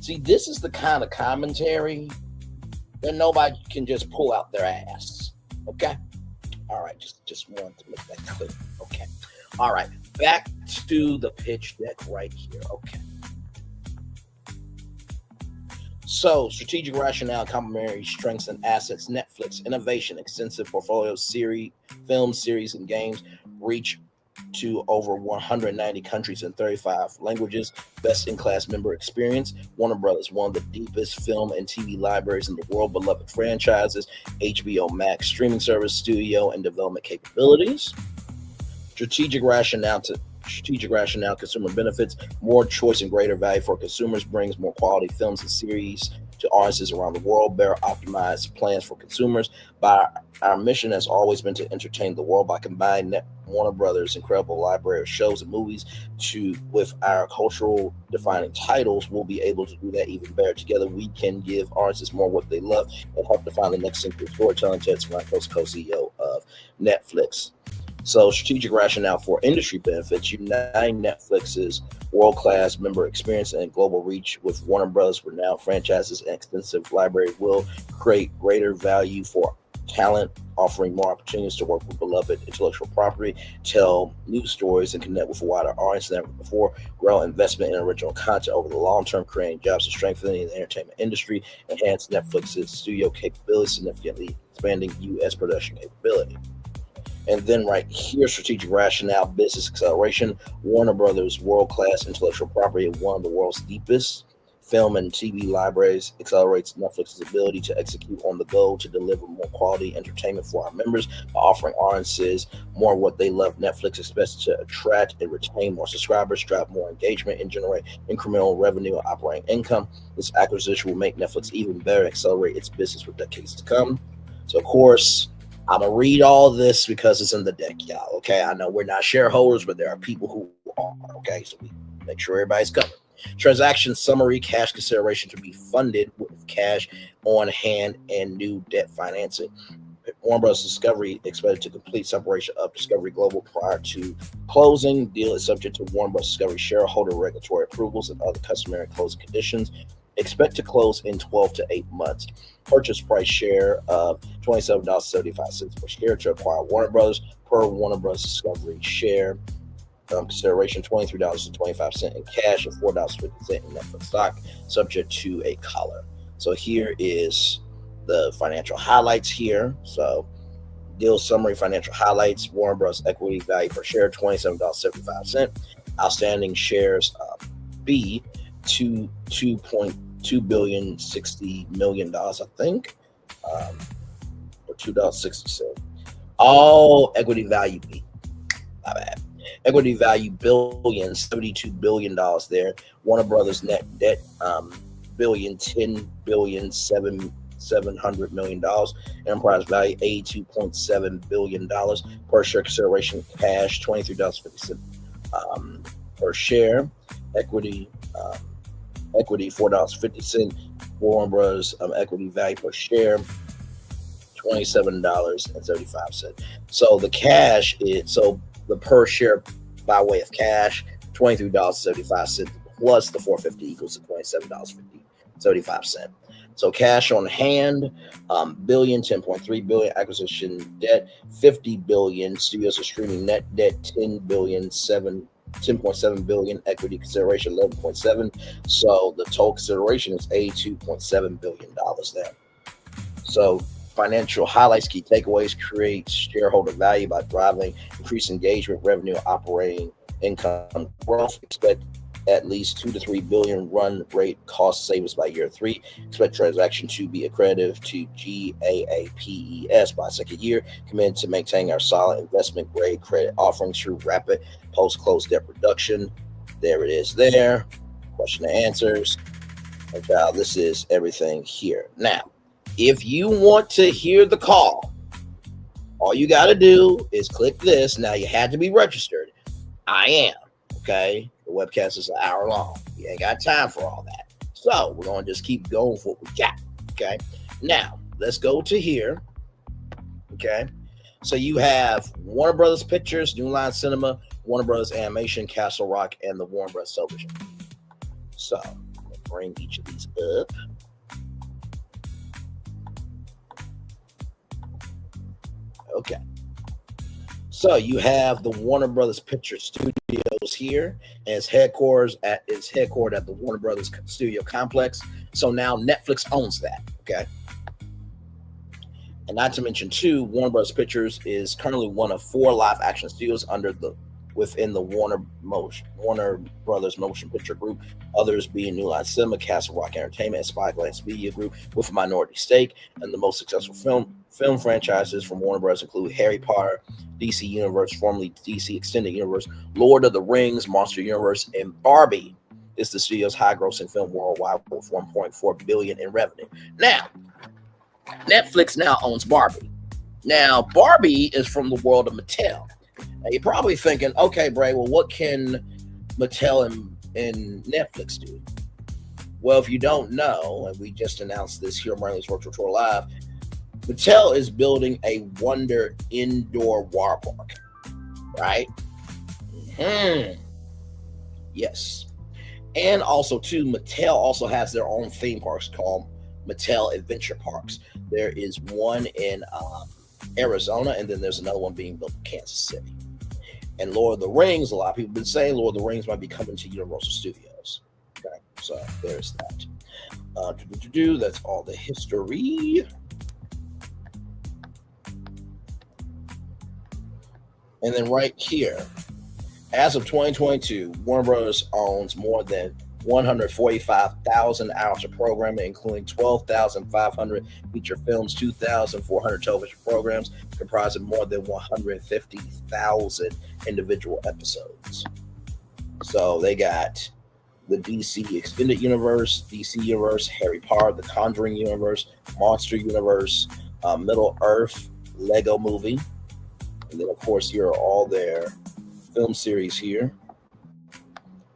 See, this is the kind of commentary that nobody can just pull out their ass. Okay? All right, just wanted to make that clear. Okay. All right, back to the pitch deck right here. Okay. So, strategic rationale, complementary strengths and assets, Netflix, innovation, extensive portfolio, film series, and games, reach to over 190 countries and 35 languages, best-in-class member experience. Warner Brothers, one of the deepest film and TV libraries in the world, beloved franchises, HBO Max, streaming service, studio, and development capabilities. Strategic rationale, consumer benefits, more choice and greater value for consumers, brings more quality films and series to audiences around the world, better optimized plans for consumers. Our mission has always been to entertain the world by combining Warner Brothers' incredible library of shows and movies with our cultural defining titles. We'll be able to do that even better. Together, we can give audiences more what they love and help define the next century storytelling. Ted Sarandos, co-CEO of Netflix. So, strategic rationale for industry benefits, uniting Netflix's world-class member experience and global reach with Warner Bros. Renowned franchises and extensive library will create greater value for talent, offering more opportunities to work with beloved intellectual property, tell new stories, and connect with a wider audience than ever before, grow investment in original content over the long term, creating jobs and strengthening the entertainment industry, enhance Netflix's studio capabilities, significantly expanding U.S. production capability. And then right here, strategic rationale, business acceleration. Warner Brothers' world-class intellectual property and one of the world's deepest film and TV libraries accelerates Netflix's ability to execute on the goal to deliver more quality entertainment for our members by offering audiences more what they love. Netflix expects to attract and retain more subscribers, drive more engagement, and generate incremental revenue and operating income. This acquisition will make Netflix even better, accelerate its business for decades to come. So, of course, I'm going to read all this because it's in the deck, y'all, okay? I know we're not shareholders, but there are people who are, okay? So we make sure everybody's covered. Transaction summary, cash consideration to be funded with cash on hand and new debt financing. Warner Bros. Discovery expected to complete separation of Discovery Global prior to closing. Deal is subject to Warner Bros. Discovery shareholder regulatory approvals and other customary closing conditions. Expect to close in 12 to 8 months. Purchase price share of $27.75 per share to acquire Warner Bros. Per Warner Bros. Discovery share. Consideration $23.25 in cash and $4.50 in Netflix stock, subject to a collar. So here is the financial highlights here. So deal summary, financial highlights. Warner Bros. Equity value per share $27.75. Outstanding shares B to $2.2 billion, $60 million, I think, or $2.60. All equity value B. My bad. Equity value billions, $72 billion there. Warner Brothers net debt billion, $10 billion, $700 million. Enterprise value $82.7 billion. Per share consideration cash $23.50 per share. Equity $4.50. Warner Bros. Equity value per share $27.75. So the cash is the per share by way of cash, $23.75 plus the $4.50 equals to $27.75. So cash on hand, billion, $10.3 billion, acquisition debt, $50 billion, studios are streaming net debt, $10 billion, $10.7 billion, equity consideration, $11.7. So the total consideration is $82.7 billion there. So financial highlights, key takeaways, create shareholder value by driving increased engagement, revenue, operating income growth. Expect at least 2 to 3 billion run rate cost savings by year 3. Expect transaction to be accretive to GAAPES by second year. Committed to maintaining our solid investment grade credit offerings through rapid post-close debt reduction. There it is there. Question and answers. And child, this is everything here. Now, if you want to hear the call, all you got to do is click this. Now, you had to be registered. I am. Okay. The webcast is an hour long. You ain't got time for all that. So we're going to just keep going with what we got. Okay. Now, let's go to here. Okay. So you have Warner Brothers Pictures, New Line Cinema, Warner Brothers Animation, Castle Rock, and the Warner Brothers Television. So let's bring each of these up. Okay. So you have the Warner Brothers Picture Studios here, and it's headquartered at the Warner Brothers Studio Complex. So now Netflix owns that. Okay. And not to mention, too, Warner Brothers Pictures is currently one of 4 live action studios within the Warner Brothers Motion Picture Group. Others being New Line Cinema, Castle Rock Entertainment, and Spyglass Media Group with a minority stake. And the most successful film franchises from Warner Bros. Include Harry Potter, DC Universe, formerly DC Extended Universe, Lord of the Rings, Monster Universe, and Barbie is the studio's high-grossing film worldwide with $1.4 billion in revenue. Now, Netflix now owns Barbie. Now, Barbie is from the world of Mattel. Now, you're probably thinking, okay, Bray, well, what can Mattel and Netflix do? Well, if you don't know, and we just announced this here on Marlene's Virtual Tour Live, Mattel is building a Wonder indoor water park, right? Yes. And also, too, Mattel also has their own theme parks called Mattel Adventure Parks. There is one in Arizona, and then there's another one being built in Kansas City. And Lord of the Rings, a lot of people have been saying Lord of the Rings might be coming to Universal Studios. Okay, so there's that. That's all the history. And then right here, as of 2022, Warner Bros. Owns more than 145,000 hours of programming, including 12,500 feature films, 2,400 television programs, comprising more than 150,000 individual episodes. So they got the DC Extended Universe, DC Universe, Harry Potter, The Conjuring Universe, Monster Universe, Middle Earth, Lego Movie. And then, of course, here are all their film series here.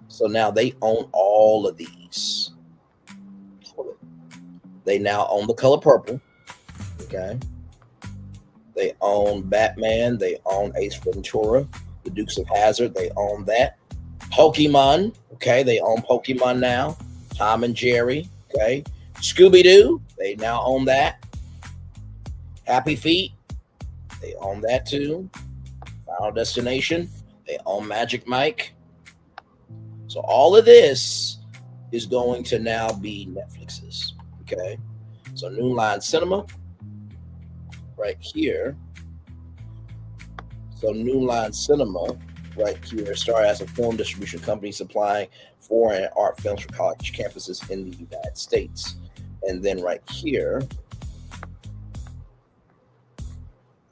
So now they own all of these. They now own The Color Purple. Okay. They own Batman. They own Ace Ventura. The Dukes of Hazzard. They own that. Pokemon. Okay. They own Pokemon now. Tom and Jerry. Okay. Scooby-Doo. They now own that. Happy Feet. They own that too. Final Destination. They own Magic Mike. So all of this is going to now be Netflix's. Okay. So New Line Cinema right here. So New Line Cinema right here started as a film distribution company supplying foreign art films for college campuses in the United States. And then right here,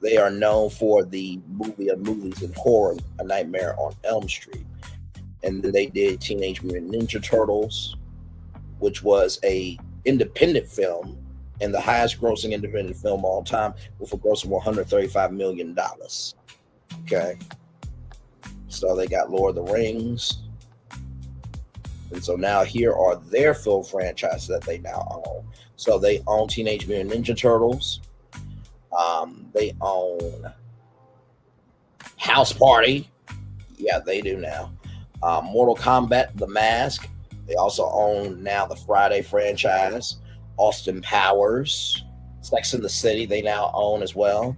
they are known for the movie of movies and horror, A Nightmare on Elm Street. And then they did Teenage Mutant Ninja Turtles, which was a independent film and the highest grossing independent film of all time with a gross of $135 million. Okay. So they got Lord of the Rings. And so now here are their film franchises that they now own. So they own Teenage Mutant Ninja Turtles. They own House Party. Yeah, they do now. Mortal Kombat, The Mask. They also own now the Friday franchise. Austin Powers, Sex and the City, they now own as well.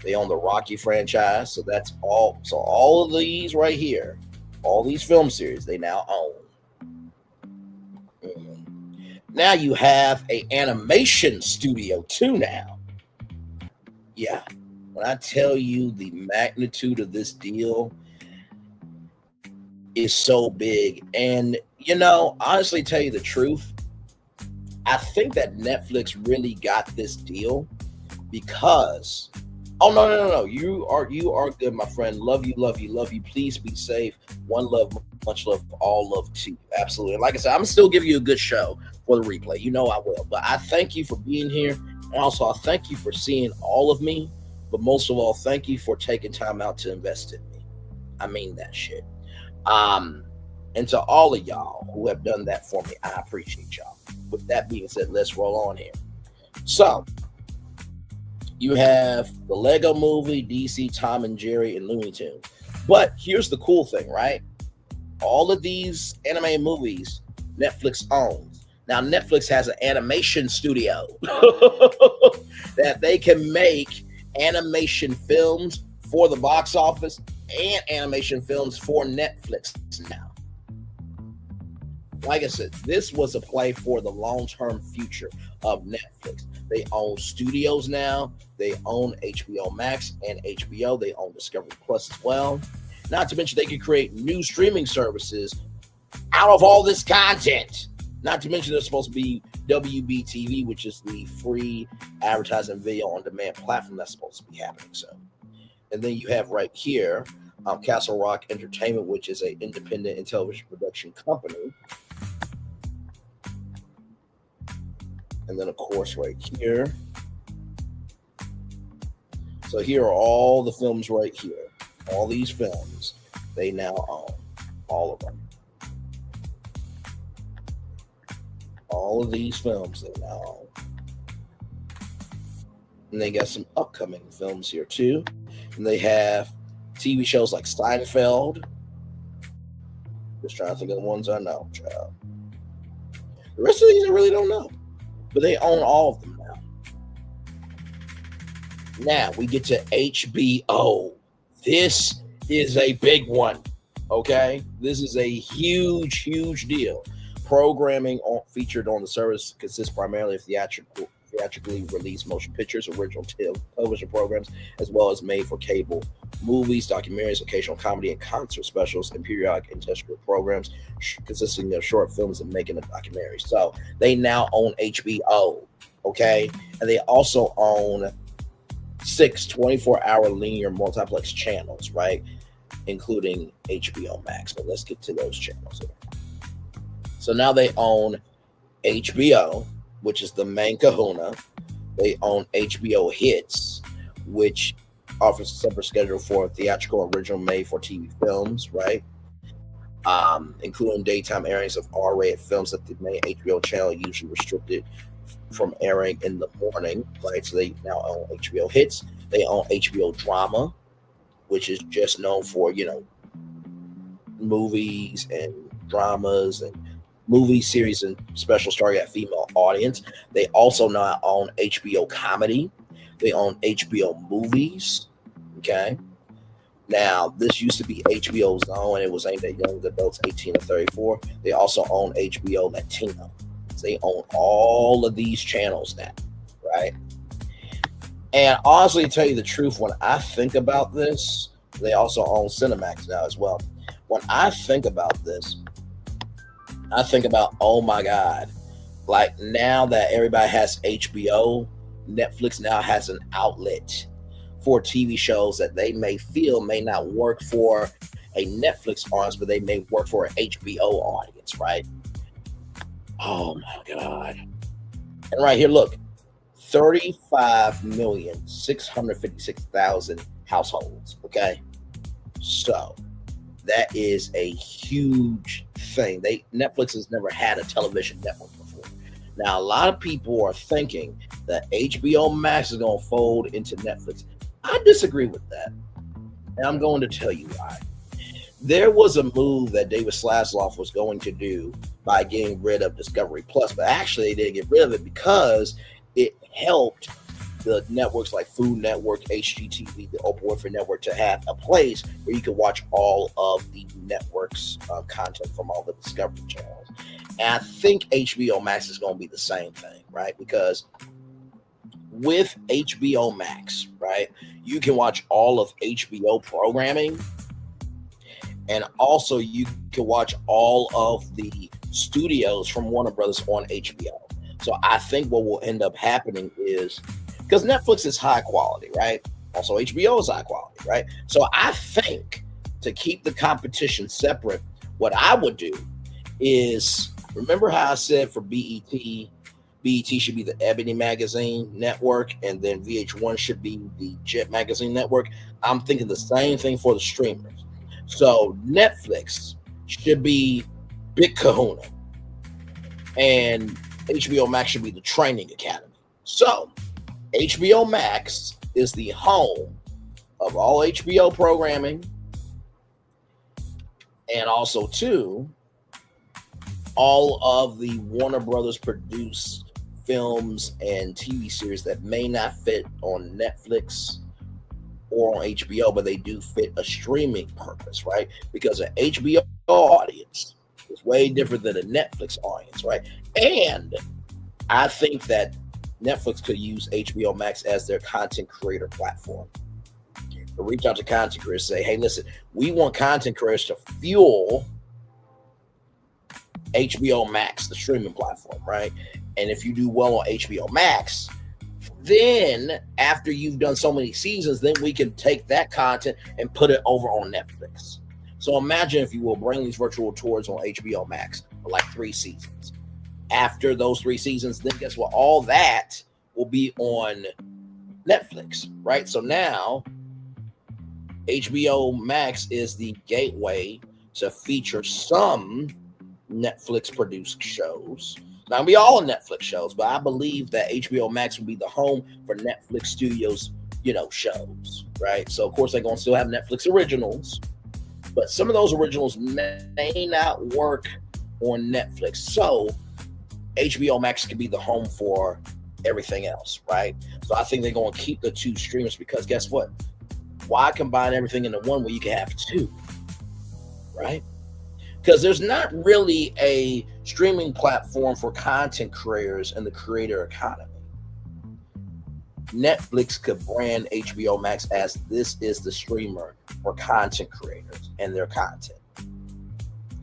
They own the Rocky franchise. So that's all. So all of these right here, all these film series, they now own. now you have a animation studio too now. Yeah. When I tell you the magnitude of this deal is so big. And, honestly, tell you the truth, I think that Netflix really got this deal because, oh, no. You are good, my friend. Love you. Please be safe. One love, much love, all love to you. Absolutely. And like I said, I'm still giving you a good show for the replay. I will. But I thank you for being here. And also, I thank you for seeing all of me. But most of all, thank you for taking time out to invest in me. I mean that shit. And to all of y'all who have done that for me, I appreciate y'all. With that being said, let's roll on here. So, you have the Lego Movie, DC, Tom and Jerry, and Looney Tunes. But here's the cool thing, right? All of these animated movies, Netflix owns. Now, Netflix has an animation studio that they can make animation films for the box office and animation films for Netflix now. Like I said, this was a play for the long-term future of Netflix. They own studios now. They own HBO Max and HBO. They own Discovery Plus as well. Not to mention they can create new streaming services out of all this content. Not to mention there's supposed to be WBTV, which is the free advertising video on demand platform that's supposed to be happening soon. And then you have right here Castle Rock Entertainment, which is an independent and television production company. And then, of course, right here. So here are all the films right here. All these films, they now own. All of them. All of these films they now own. And they got some upcoming films here, too. And they have TV shows like Seinfeld. Just trying to think of the ones I know, child. The rest of these I really don't know. But they own all of them now. Now we get to HBO. This is a big one. Okay? This is a huge, huge deal. Programming featured on the service consists primarily of theatrically released motion pictures, original television programs, as well as made for cable movies, documentaries, occasional comedy, and concert specials, and periodic and terrestrial programs consisting of short films and making a documentary. So they now own HBO, okay? And they also own 6 24-hour linear multiplex channels, right? Including HBO Max. So let's get to those channels here. So now they own HBO, which is the main kahuna. They own HBO Hits, which offers a separate schedule for theatrical original made-for-TV films, right? Including daytime airings of R-rated films that the main HBO channel usually restricted from airing in the morning, right? So they now own HBO Hits. They own HBO Drama, which is just known for, movies and dramas and movie series and special starring at female audience. They also now own HBO Comedy. They own HBO Movies. Okay. Now, this used to be HBO Zone, and it was aimed at young adults 18 to 34. They also own HBO Latino. So they own all of these channels now, right? And honestly, to tell you the truth, when I think about this, they also own Cinemax now as well. When I think about this, I think about, oh my God, like now that everybody has HBO, Netflix now has an outlet for TV shows that they may feel may not work for a Netflix audience, but they may work for an HBO audience, right? Oh my God. And right here, look, 35,656,000 households, okay? So that is a huge thing. Netflix has never had a television network before. Now, a lot of people are thinking that HBO Max is going to fold into Netflix. I disagree with that. And I'm going to tell you why. There was a move that David Zaslavsky was going to do by getting rid of Discovery Plus, but actually they didn't get rid of it because it helped the networks like Food Network, HGTV, the Oprah Winfrey Network, to have a place where you can watch all of the networks' content from all the Discovery channels. And I think HBO Max is going to be the same thing, right? Because with HBO Max, right, you can watch all of HBO programming, and also you can watch all of the studios from Warner Brothers on HBO. So I think what will end up happening is, because Netflix is high quality, right? Also HBO is high quality, right? So I think to keep the competition separate, what I would do is, remember how I said for BET should be the Ebony Magazine Network, and then VH1 should be the Jet Magazine Network? I'm thinking the same thing for the streamers. So Netflix should be Big Kahuna, and HBO Max should be the Training Academy. So HBO Max is the home of all HBO programming, and also too, all of the Warner Brothers produced films and TV series that may not fit on Netflix or on HBO, but they do fit a streaming purpose, right? Because an HBO audience is way different than a Netflix audience, right? And I think that Netflix could use HBO Max as their content creator platform. To reach out to content creators and say, hey, listen, we want content creators to fuel HBO Max, the streaming platform, right? And if you do well on HBO Max, then after you've done so many seasons, then we can take that content and put it over on Netflix. So imagine, if you will, bring these virtual tours on HBO Max for like 3 seasons. After those 3 seasons, then guess what? All that will be on Netflix, right? So now HBO Max is the gateway to feature some Netflix produced shows. Now, we all Netflix shows, but I believe that HBO Max will be the home for Netflix Studios, shows, right? So of course they're going to still have Netflix originals, but some of those originals may not work on Netflix. So HBO Max could be the home for everything else, right? So I think they're going to keep the 2 streamers, because guess what? Why combine everything into one where you can have 2, right? Because there's not really a streaming platform for content creators in the creator economy. Netflix could brand HBO Max as this is the streamer for content creators and their content,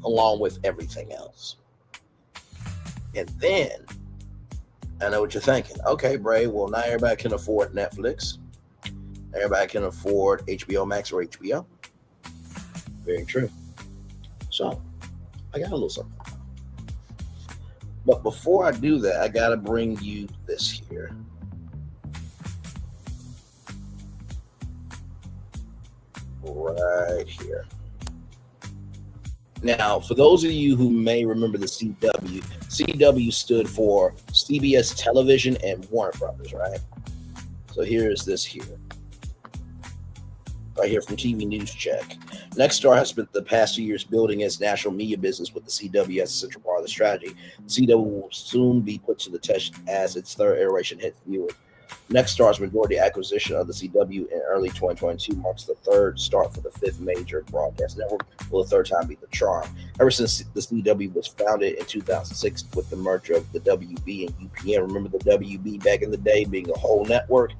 along with everything else. And then, I know what you're thinking. Okay, Bray, well, now everybody can afford Netflix. Everybody can afford HBO Max or HBO. Very true. So, I got a little something. But before I do that, I got to bring you this here. Right here. Now, for those of you who may remember the CW stood for CBS Television and Warner Brothers, right? So here's this here. Right here from TV News Check. Nexstar has spent the past 2 years building its national media business with the CW as a central part of the strategy. The CW will soon be put to the test as its third iteration hits viewers. Nexstar's majority acquisition of the CW in early 2022 marks the third start for the 5th major broadcast network. Will the third time be the charm? Ever since the CW was founded in 2006 with the merger of the WB and UPN, remember the WB back in the day being a whole network?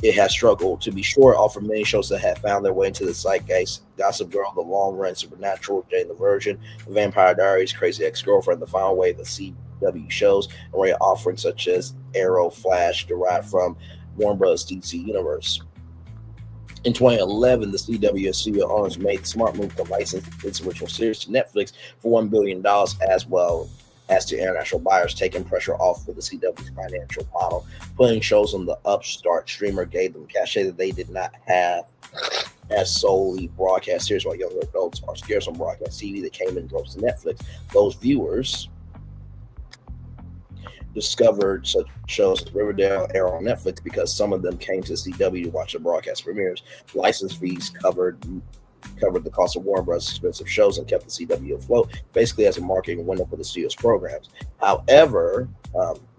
It has struggled. To be sure, it offered many shows that have found their way into the zeitgeist. Gossip Girl, The Long Run, Supernatural, Jane the Virgin, The Vampire Diaries, Crazy Ex-Girlfriend, The Final Wave, the CW shows, and array of offerings such as Arrow, Flash, derived from Warner Bros. DC Universe. In 2011, the CW studio owners made the smart move to license its original series to Netflix for $1 billion, as well as to international buyers, taking pressure off of the CW's financial model. Putting shows on the upstart streamer gave them cachet that they did not have as solely broadcast series, while younger adults are scarce on broadcast TV that came in droves to Netflix. Those viewers discovered such shows as Riverdale, Arrow on Netflix because some of them came to CW to watch the broadcast premieres. License fees covered covered the cost of Warner Bros. Expensive shows and kept the CW afloat, basically as a marketing window for the studio's programs. However,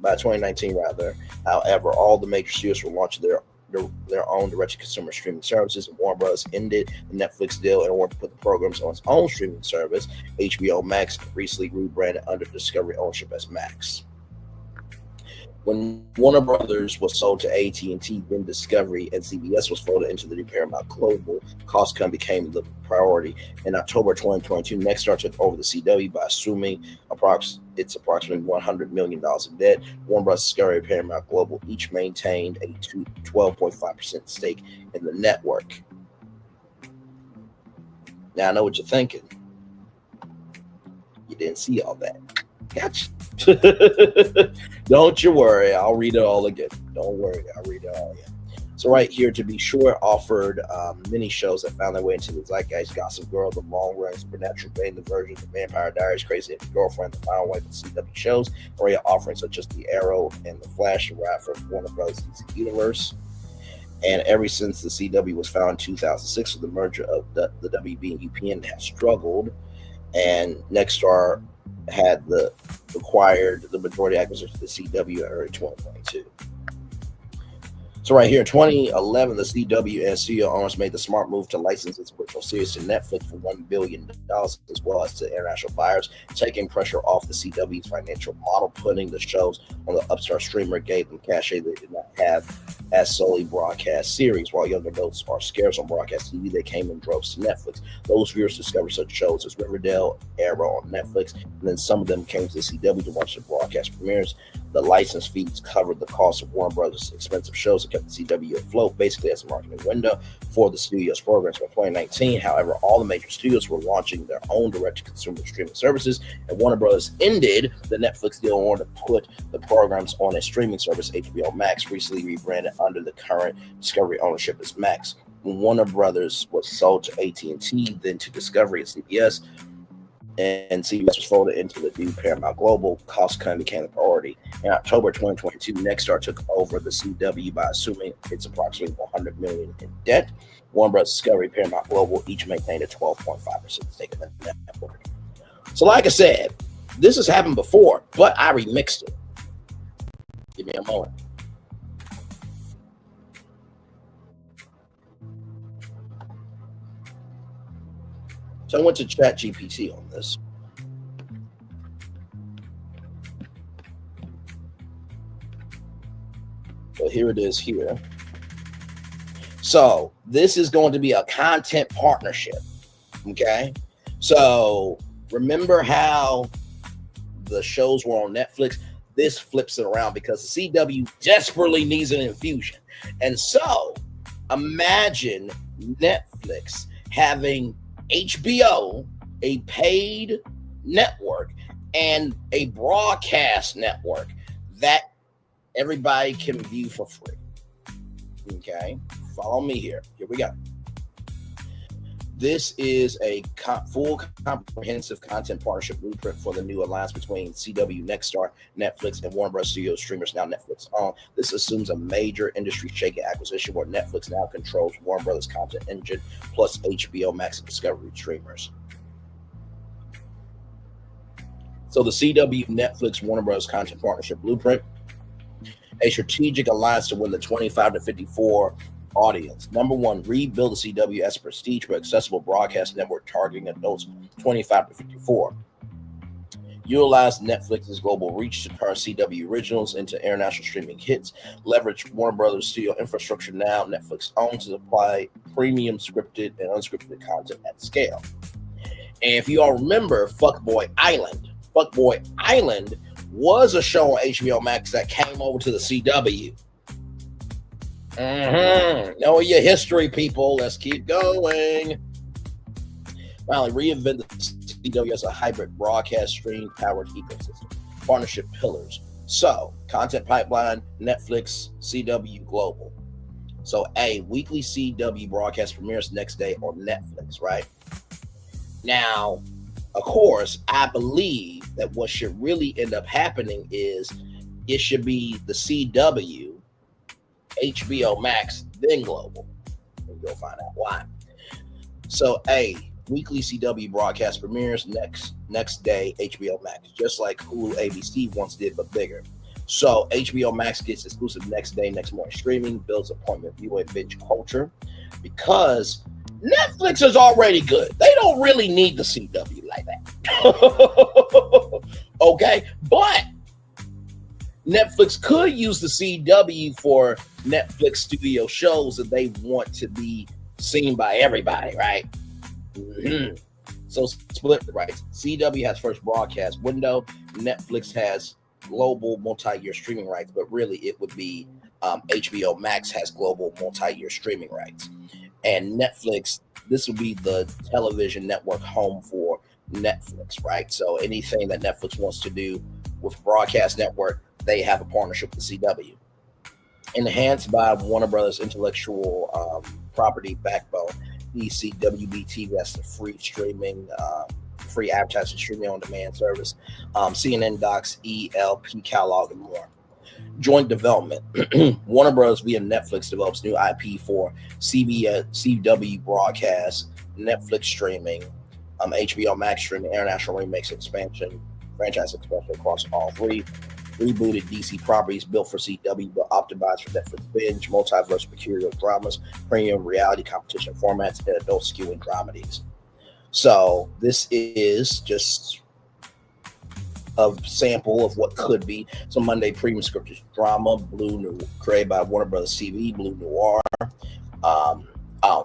by 2019, all the major studios were launching their own direct-to-consumer streaming services, and Warner Bros. Ended the Netflix deal in order to put the programs on its own streaming service, HBO Max, recently rebranded under Discovery ownership as Max. When Warner Brothers was sold to AT&T, then Discovery and CBS was folded into the new Paramount Global, cost cutting became the priority. In October 2022, Nexstar took over the CW by assuming it's approximately $100 million in debt. Warner Bros. Discovery and Paramount Global each maintained a 12.5% stake in the network. Now I know what you're thinking. You didn't see all that. Gotcha. Don't you worry, I'll read it all again. Don't worry, I'll read it all again. So right here, to be sure, it offered many shows that found their way into the zeitgeist: Gossip Girl, The Long Run, Supernatural, Bane, The Virgin, The Vampire Diaries, Crazy Ex-Girlfriend, The Final Wife, and CW shows. Array of offerings such as The Arrow and The Flash arrived from Warner Bros. DC Universe. And ever since the CW was founded in 2006 with the merger of the WB and UPN, has struggled, and Nexstar had acquired the majority acquisition of the CW in early 2022. So right here, in 2011, the CW and studio owners made the smart move to license its original series to Netflix for $1 billion, as well as to international buyers, taking pressure off the CW's financial model. Putting the shows on the upstart streamer gave them cachet they did not have as solely broadcast series. While young adults are scarce on broadcast TV, they came in droves to Netflix. Those viewers discovered such shows as Riverdale, Arrow on Netflix, and then some of them came to the CW to watch the broadcast premieres. The license fees covered the cost of Warner Brothers' expensive shows and kept the CW afloat, basically as a marketing window for the studio's programs. By 2019, however, all the major studios were launching their own direct-to-consumer streaming services, and Warner Brothers ended the Netflix deal in order to put the programs on a streaming service, HBO Max, recently rebranded under the current Discovery ownership as Max. When Warner Brothers was sold to AT&T, then to Discovery and CBS, and CBS was folded into the new Paramount Global, cost cutting became the priority. In October 2022, Nexstar took over the CW by assuming it's approximately $100 million in debt. Warner Bros. Discovery, Paramount Global each maintained a 12.5% stake in the network. So like I said, this has happened before, but I remixed it. Give me a moment. So I went to ChatGPT on this. So here it is here. So this is going to be a content partnership. Okay. So remember how the shows were on Netflix? This flips it around because the CW desperately needs an infusion. And so imagine Netflix having HBO, a paid network, and a broadcast network that everybody can view for free. Okay, follow me here. Here we go. This is a full comprehensive content partnership blueprint for the new alliance between CW, Nexstar, Netflix, and Warner Bros. Studios streamers, now Netflix owned. This assumes a major industry-shaking acquisition where Netflix now controls Warner Bros. Content engine plus HBO Max and Discovery streamers. So the CW, Netflix, Warner Bros. Content partnership blueprint, a strategic alliance to win the 25 to 54 audience. Number one, rebuild the CW as a prestige but accessible broadcast network targeting adults 25 to 54. Utilize Netflix's global reach to turn CW originals into international streaming hits. Leverage Warner Brothers studio infrastructure, now Netflix owns, to supply premium scripted and unscripted content at scale. And if you all remember Fuckboy Island was a show on HBO Max that came over to the CW. Know your history, people. Let's keep going. Finally, reinvent the CW as a hybrid broadcast stream powered ecosystem. Partnership pillars. So, content pipeline, Netflix, CW, global. So, A, weekly CW broadcast premieres next day on Netflix, right? Now, of course, I believe that what should really end up happening is it should be the CW, HBO Max, then global. And you'll find out why. So, weekly CW broadcast premieres next day, HBO Max, just like Hulu ABC once did, but bigger. So HBO Max gets exclusive next day, next morning streaming, builds appointment viewing binge culture, because Netflix is already good. They don't really need the CW like that. Okay, but Netflix could use the CW for Netflix studio shows that they want to be seen by everybody, right? Mm-hmm. So split the rights. CW has first broadcast window. Netflix has global multi-year streaming rights, but really it would be HBO Max has global multi-year streaming rights. And Netflix, this would be the television network home for Netflix, right? So anything that Netflix wants to do with broadcast network, they have a partnership with CW. Enhanced by Warner Brothers intellectual property backbone, ECWB-TV, that's the free streaming, free advertising streaming on demand service, CNN Docs, ELP catalog, and more. Joint development. Warner Bros. Via Netflix develops new IP for CW broadcast, Netflix streaming, HBO Max streaming, international remakes, expansion, franchise expansion across all three. Rebooted DC properties built for CW but optimized for Netflix binge, multiverse mercurial dramas, premium reality competition formats, and adult skewing dramedies. So this is just a sample of what could be some Monday premium scripted drama, created by Warner Bros. TV, Blue Noir,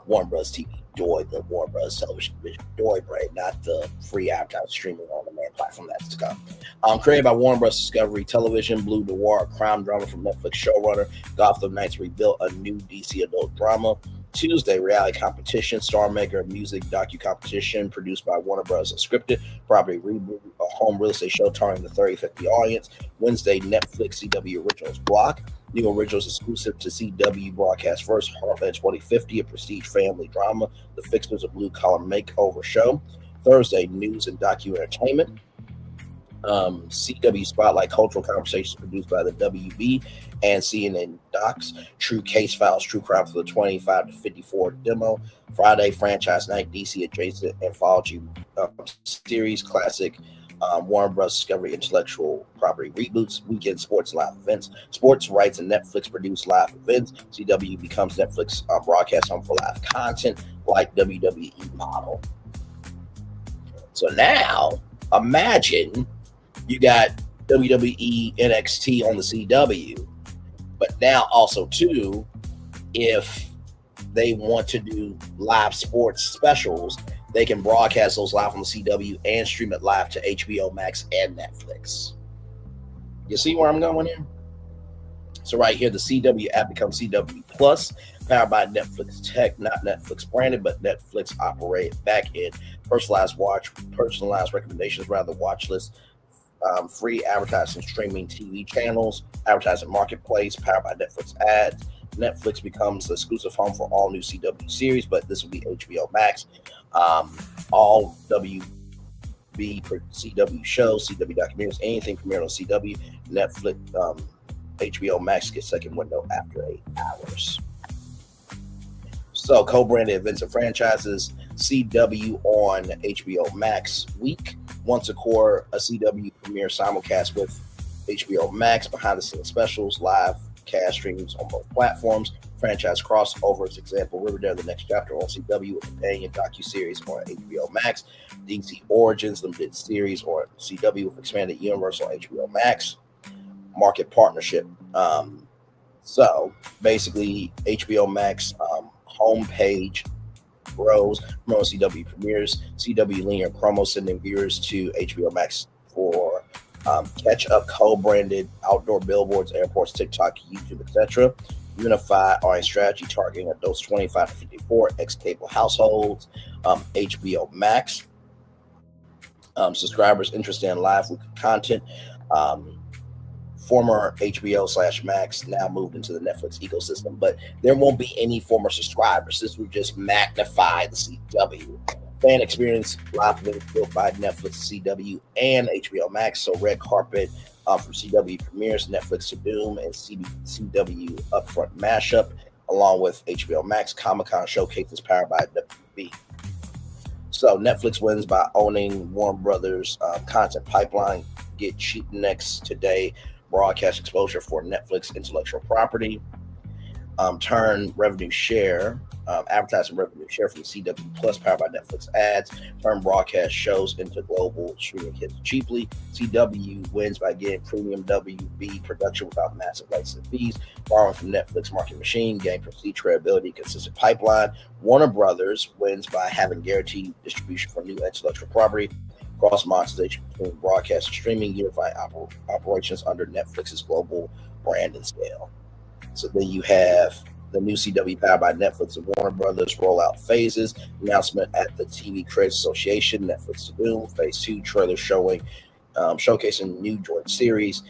Warner Bros. TV, Joy, the Warner Bros. Television division, Joy Braid, not the free advertising streaming on the main platform that's to come. Created by Warner Bros. Discovery Television, Blue Noir, a crime drama from Netflix showrunner. Gotham Knights rebuilt, a new DC adult drama. Tuesday, reality competition, Star Maker music docu-competition produced by Warner Bros. Unscripted, property reboot, a home real estate show targeting the 30-50 audience. Wednesday, Netflix CW Originals block. New originals exclusive to CW broadcast first, Heartland 2050, a prestige family drama, The Fixers, a blue-collar makeover show. Thursday, news and docu-entertainment. CW Spotlight Cultural Conversations produced by the WB and CNN Docs. True Case Files, True Crime for the 25 to 54 demo. Friday, Franchise Night, DC Adjacent Anthology Series Classic. Warner Bros. Discovery Intellectual Property Reboots. Weekend Sports Live Events. Sports rights and Netflix produce live events. CW becomes Netflix broadcast home for live content like WWE model. So now, imagine you got WWE NXT on the CW, but now also too, if they want to do live sports specials, they can broadcast those live on the CW and stream it live to HBO Max and Netflix. You see where I'm going here? So right here, the CW app becomes CW Plus, powered by Netflix tech, not Netflix branded, but Netflix operate back end. Personalized recommendations, rather watch list. Free advertising streaming TV channels, advertising marketplace, powered by Netflix ads. Netflix becomes the exclusive home for all new CW series, but this will be HBO Max. All WB CW shows, CW documentaries, anything premiered on CW, Netflix, HBO Max gets second window after 8 hours. So co-branded events and franchises, CW on HBO Max week. Once a CW premiere simulcast with HBO Max, behind the scenes specials, live cast streams on both platforms, franchise crossovers, example, Riverdale, The Next Chapter on CW, a companion docuseries on HBO Max, DC Origins, limited series on CW with expanded universe on HBO Max, market partnership. So basically HBO Max homepage grows, promote CW premieres, CW linear promo, sending viewers to HBO Max for catch-up co-branded outdoor billboards, airports, TikTok, YouTube, etc. Unify our strategy targeting adults 25 to 54, ex-cable households, HBO Max. Subscribers interested in live weekly content. Former HBO/Max now moved into the Netflix ecosystem, but there won't be any former subscribers. This will just magnify the CW. Fan experience live events built by Netflix, CW, and HBO Max. So red carpet from CW premieres, Netflix to Doom, and CW upfront mashup, along with HBO Max. Comic-Con showcases powered by WB. So Netflix wins by owning Warner Brothers content pipeline. Get cheap next today broadcast exposure for Netflix intellectual property. Turn revenue share, advertising revenue share from CW Plus powered by Netflix ads. Turn broadcast shows into global streaming hits cheaply. CW wins by getting premium WB production without massive license fees. Borrowing from Netflix marketing machine, gain prestige, credibility, consistent pipeline. Warner Brothers wins by having guaranteed distribution for new intellectual property. Cross monetization between broadcast and streaming, unifying operations under Netflix's global brand and scale. So then you have the new CW powered by Netflix and Warner Brothers rollout phases. Announcement at the TV Creators Association, Netflix to Boom. Phase 2 trailer showcasing new Jordan series.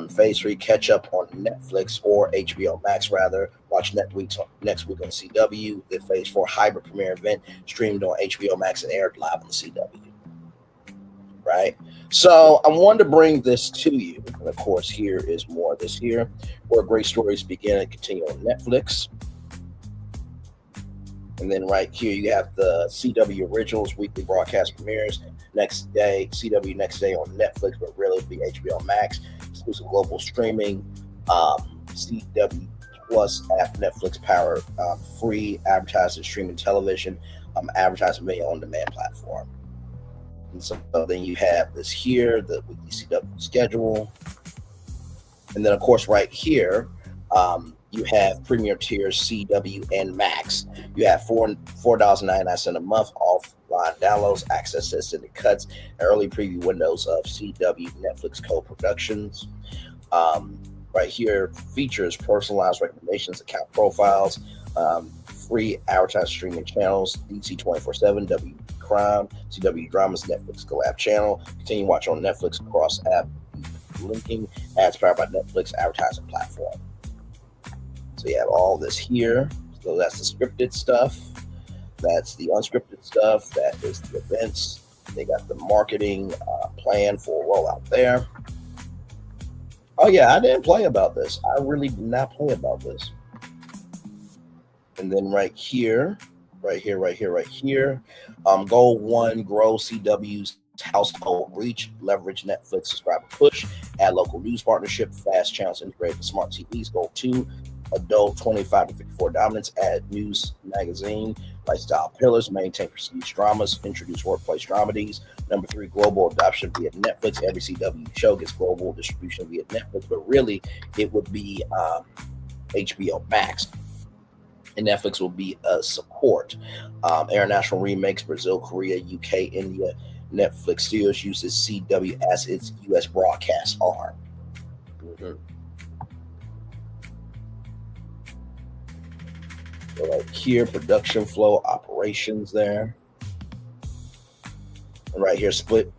Phase 3 catch up on Netflix or HBO Max rather. Watch next week on CW. The Phase 4 hybrid premiere event streamed on HBO Max and aired live on the CW. Right? So I wanted to bring this to you. And of course, here is more of this here, where great stories begin and continue on Netflix. And then right here, you have the CW Originals weekly broadcast premieres. Next day, CW next day on Netflix, but really it'll be HBO Max. Exclusive global streaming. CW Plus app, Netflix powered free advertising streaming television, advertising video on demand platform. And so then you have this here, the weekly CW schedule. And then, of course, right here, you have premier tiers CW and Max. You have $4.99 a month offline downloads, access to extended cuts, and early preview windows of CW Netflix co-productions. Right here, features personalized recommendations, account profiles, free advertising streaming channels, DC 24/7, W Crime, CW Dramas, Netflix collab channel. Continue watch on Netflix cross app linking, ads powered by Netflix advertising platform. So you have all this here. So that's the scripted stuff. That's the unscripted stuff. That is the events. They got the marketing plan for rollout there. Oh yeah, I didn't play about this. I really did not play about this. And then right here, goal 1, grow CW's household reach, leverage Netflix subscriber push, add local news partnership, fast channels integrated with smart TVs. Goal 2, adult 25 to 54 dominance, add news, magazine, lifestyle pillars, maintain prestige dramas, introduce workplace dramedies. Number 3, global adoption via Netflix. Every CW show gets global distribution via Netflix, but really it would be HBO Max. And Netflix will be a support. International remakes, Brazil, Korea, UK, India. Netflix Studios uses CW as its U.S. broadcast arm. So right here, production flow, operations there. And right here, split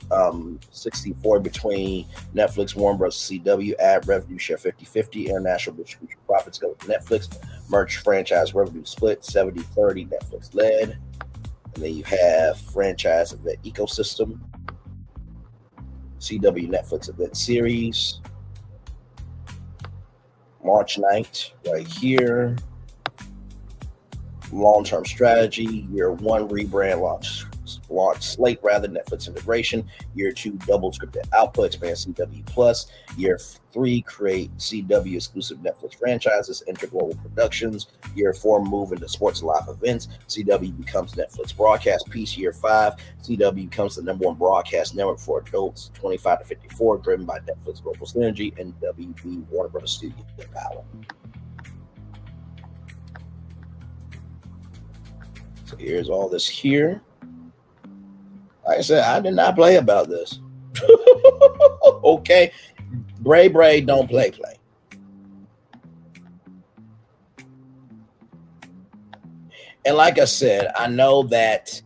64 between Netflix, Warner Bros. CW, ad revenue share 50-50, international distribution profits go with Netflix, merch franchise revenue split 70-30, Netflix led. And then you have franchise event ecosystem, CW Netflix event series, March 9th, right here. Long-term strategy, year 1 rebrand launch slate rather, Netflix integration. Year 2, double scripted output, expand CW Plus. Year 3, create CW exclusive Netflix franchises, enter global productions. Year 4, move into sports and live events. CW becomes Netflix broadcast piece. Year 5, CW becomes the #1 broadcast network for adults 25 to 54, driven by Netflix global synergy and WB Warner Bros. Studio power. So here's all this here. Like I said, I did not play about this. Okay. Bray, don't play. And like I said, I know that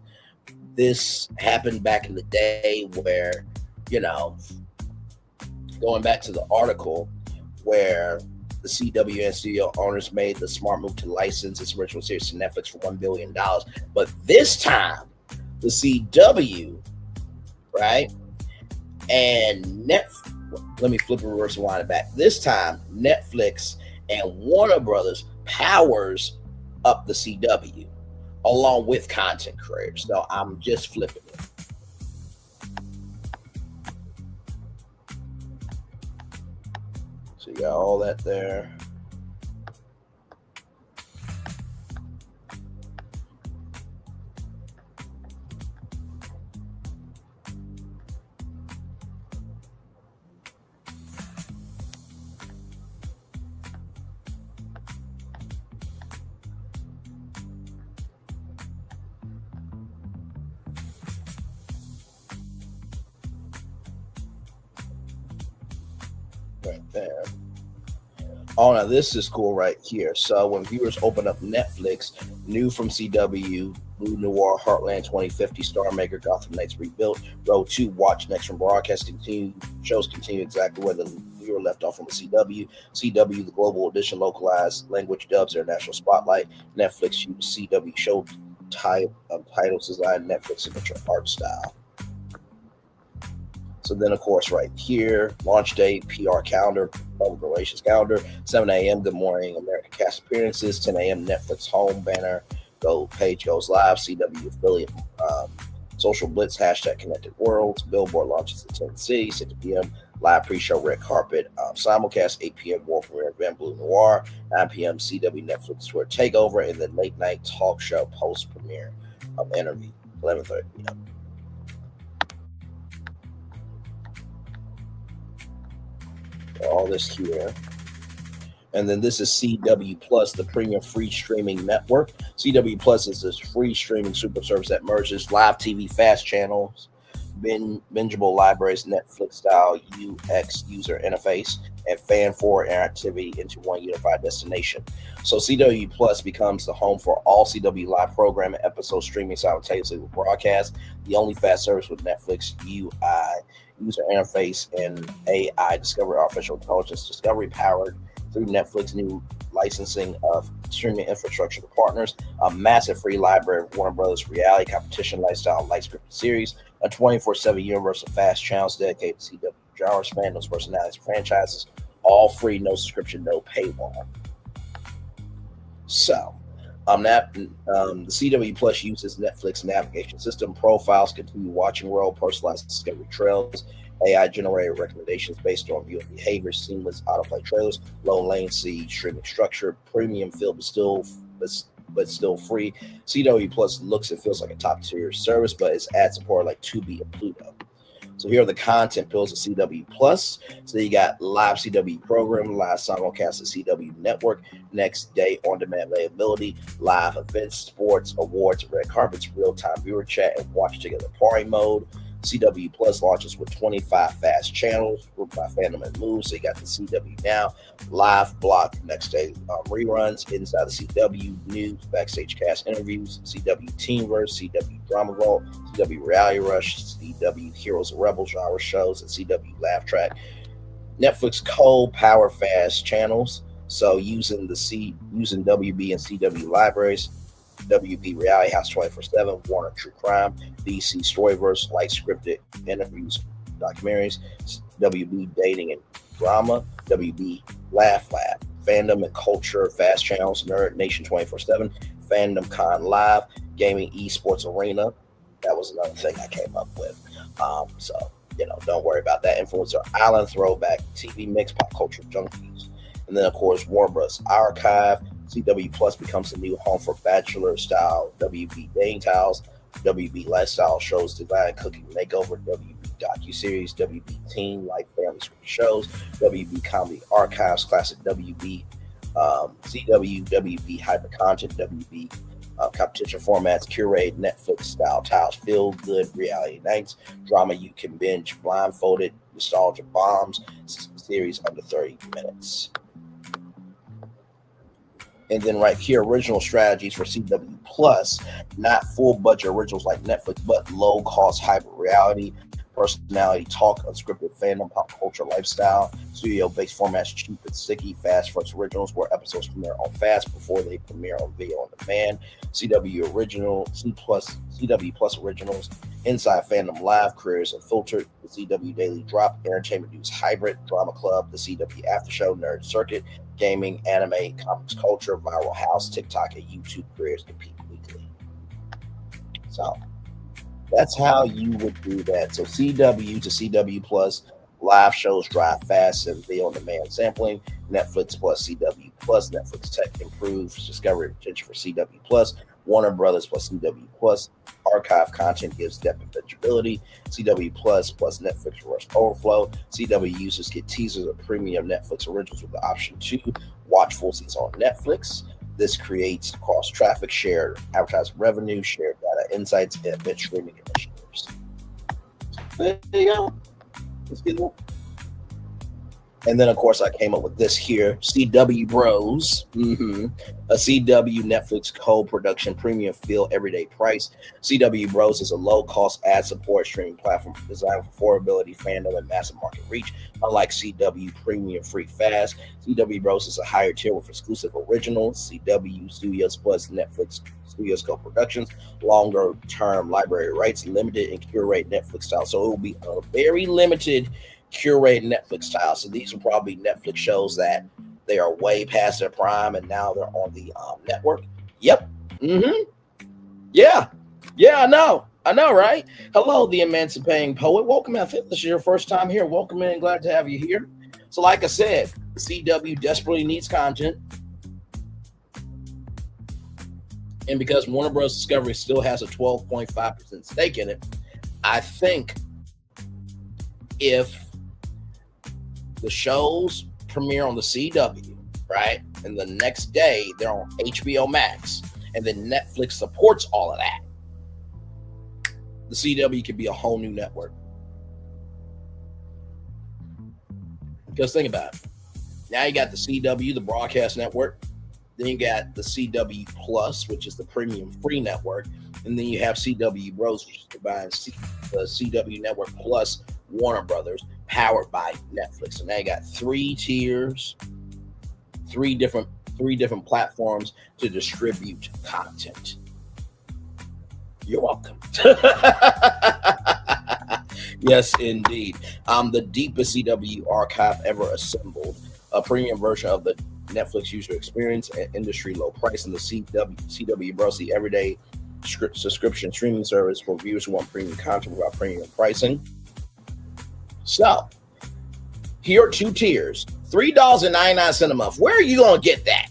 this happened back in the day where, going back to the article where the CW and studio owners made the smart move to license its original series to Netflix for $1 billion. But this time, the CW, right? And let me flip and reverse and wind it back. This time, Netflix and Warner Brothers powers up the CW. along with content creators. So I'm just flipping it. So you got all that there. Right there. Oh, now this is cool right here. So when viewers open up Netflix, new from CW, Blue Noir, Heartland 2050, Star Maker, Gotham Knights Rebuilt, Row 2, Watch Next from Broadcast, shows continue exactly where the viewer left off from the CW. CW, the Global Edition, localized language dubs, international spotlight. Netflix use CW show titles designed Netflix signature art style. So then, of course, right here, launch date, PR calendar, public relations calendar, 7 a.m., Good Morning America cast appearances, 10 a.m., Netflix home banner, page goes live, CW affiliate, social blitz, hashtag connected worlds, billboard launches at 10 cities, 6 p.m., live pre-show red carpet, simulcast, 8 p.m., world premiere event, Blue Noir, 9 p.m., CW Netflix tour takeover, and then late night talk show post-premiere interview, 11:30 p.m. All this here. And then this is CW Plus, the premium free streaming network. CW Plus is this free streaming super service that merges live TV fast channels, bingeable libraries, Netflix style UX user interface, and fan forward interactivity into one unified destination. So CW Plus becomes the home for all CW live programming episodes streaming simultaneously with broadcast, the only fast service with Netflix UI user interface and AI discovery, artificial intelligence discovery powered through Netflix new licensing of streaming infrastructure to partners, a massive free library of Warner Brothers reality, competition, lifestyle, and light scripted series, a 24/7 universe of fast channels dedicated to CW genres, fandoms, personalities, franchises, all free, no subscription, no paywall. So, the CW Plus uses Netflix navigation system, profiles, continue watching world, personalized discovery trails, AI generated recommendations based on viewer behavior, seamless autoplay trailers, low latency streaming structure, premium feel but still free. CW Plus looks and feels like a top tier service, but it's ad support like Tubi and Pluto. So here are the content pillars of CW Plus. So you got live CW program, live simulcast of CW network, next day on-demand availability, live events, sports, awards, red carpets, real-time viewer chat, and watch together party mode. CW Plus launches with 25 fast channels grouped by fandom and moves. So you got the CW Now, live block, next day reruns, inside the CW news, backstage cast interviews, CW Teenverse, CW Drama Vault, CW Reality Rush, CW Heroes and Rebels genre shows, and CW Laugh Track. Netflix co-power fast channels. So using WB and CW libraries. WB Reality House 24/7, Warner True Crime, DC Storyverse, light scripted interviews, documentaries, WB Dating and Drama, WB Laugh Lab, Fandom and Culture, Fast Channels, Nerd Nation 24/7, Fandom Con Live, Gaming Esports Arena. That was another thing I came up with. So, don't worry about that. Influencer Island, Throwback, TV Mix, Pop Culture Junkies. And then, of course, Warner Bros. Archive. CW Plus becomes the new home for bachelor-style WB dating towels, WB lifestyle shows, design, cooking, makeover, WB docu-series, WB teen, life, family shows, WB comedy archives, classic WB, CW, WB hyper content, WB competition formats, curated Netflix-style towels, feel-good reality nights, drama you can binge, blindfolded, nostalgia bombs, series under 30 minutes. And then right here, original strategies for CW Plus, not full budget originals like Netflix, but low cost hyper reality, personality talk, unscripted fandom, pop culture lifestyle, studio based formats, cheap and sticky, fast first originals where episodes premiere on fast before they premiere on video on demand, CW Plus originals, inside fandom live, careers unfiltered, the CW daily drop, entertainment news hybrid, drama club, the CW after show, nerd circuit, gaming, anime, comics culture, viral house, TikTok, and YouTube careers compete weekly. So that's how you would do that. So CW to CW Plus, live shows drive fast and video on demand sampling. Netflix plus CW Plus, Netflix Tech improves discovery retention for CW Plus. Warner Brothers plus CW Plus, archive content gives depth and benchability. CW Plus Netflix reverse overflow. CW users get teasers of premium Netflix originals with the option to watch full seasons on Netflix. This creates cross traffic, shared advertising revenue, shared data insights, and event streaming initiatives. There you go. Let's get it. And then, of course, I came up with this here, CW Bros. A CW Netflix co-production premium feel everyday price. CW Bros is a low-cost ad-support streaming platform designed for affordability, fandom, and massive market reach. Unlike CW Premium Free Fast, CW Bros is a higher tier with exclusive originals, CW Studios Plus Netflix Studios co-productions, longer-term library rights, limited and curated Netflix style. So it will be a very limited curated Netflix style. So these are probably Netflix shows that they are way past their prime and now they're on the network. Yep. Yeah, I know, right? Hello, the Emancipating Poet. Welcome. If this is your first time here, welcome in. Glad to have you here. So like I said, CW desperately needs content. And because Warner Bros. Discovery still has a 12.5% stake in it, I think if the shows premiere on the CW, right, and the next day they're on HBO Max, and then Netflix supports all of that, the CW could be a whole new network. Because think about it. Now you got the CW, the broadcast network. Then you got the CW Plus, which is the premium free network. And then you have CW Bros, which combines the CW network plus Warner Brothers, powered by Netflix. So now you got 3 tiers, three different platforms to distribute content. You're welcome. Yes, indeed. The deepest CW archive ever assembled, a premium version of the Netflix user experience at industry low price, and the CW Bros, the everyday subscription streaming service for viewers who want premium content without premium pricing. So, here are 2 tiers, $3.99 a month. Where are you going to get that?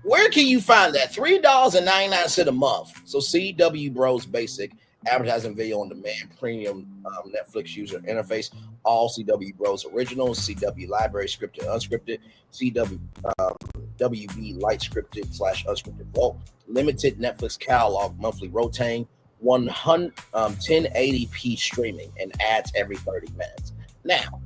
Where can you find that? $3.99 a month. So, CW Bros Basic, advertising video on demand, premium Netflix user interface, all CW Bros originals, CW library, scripted, unscripted, CW WB light scripted / unscripted vault, limited Netflix catalog, monthly rotating, 1080p streaming, and ads every 30 minutes. Now,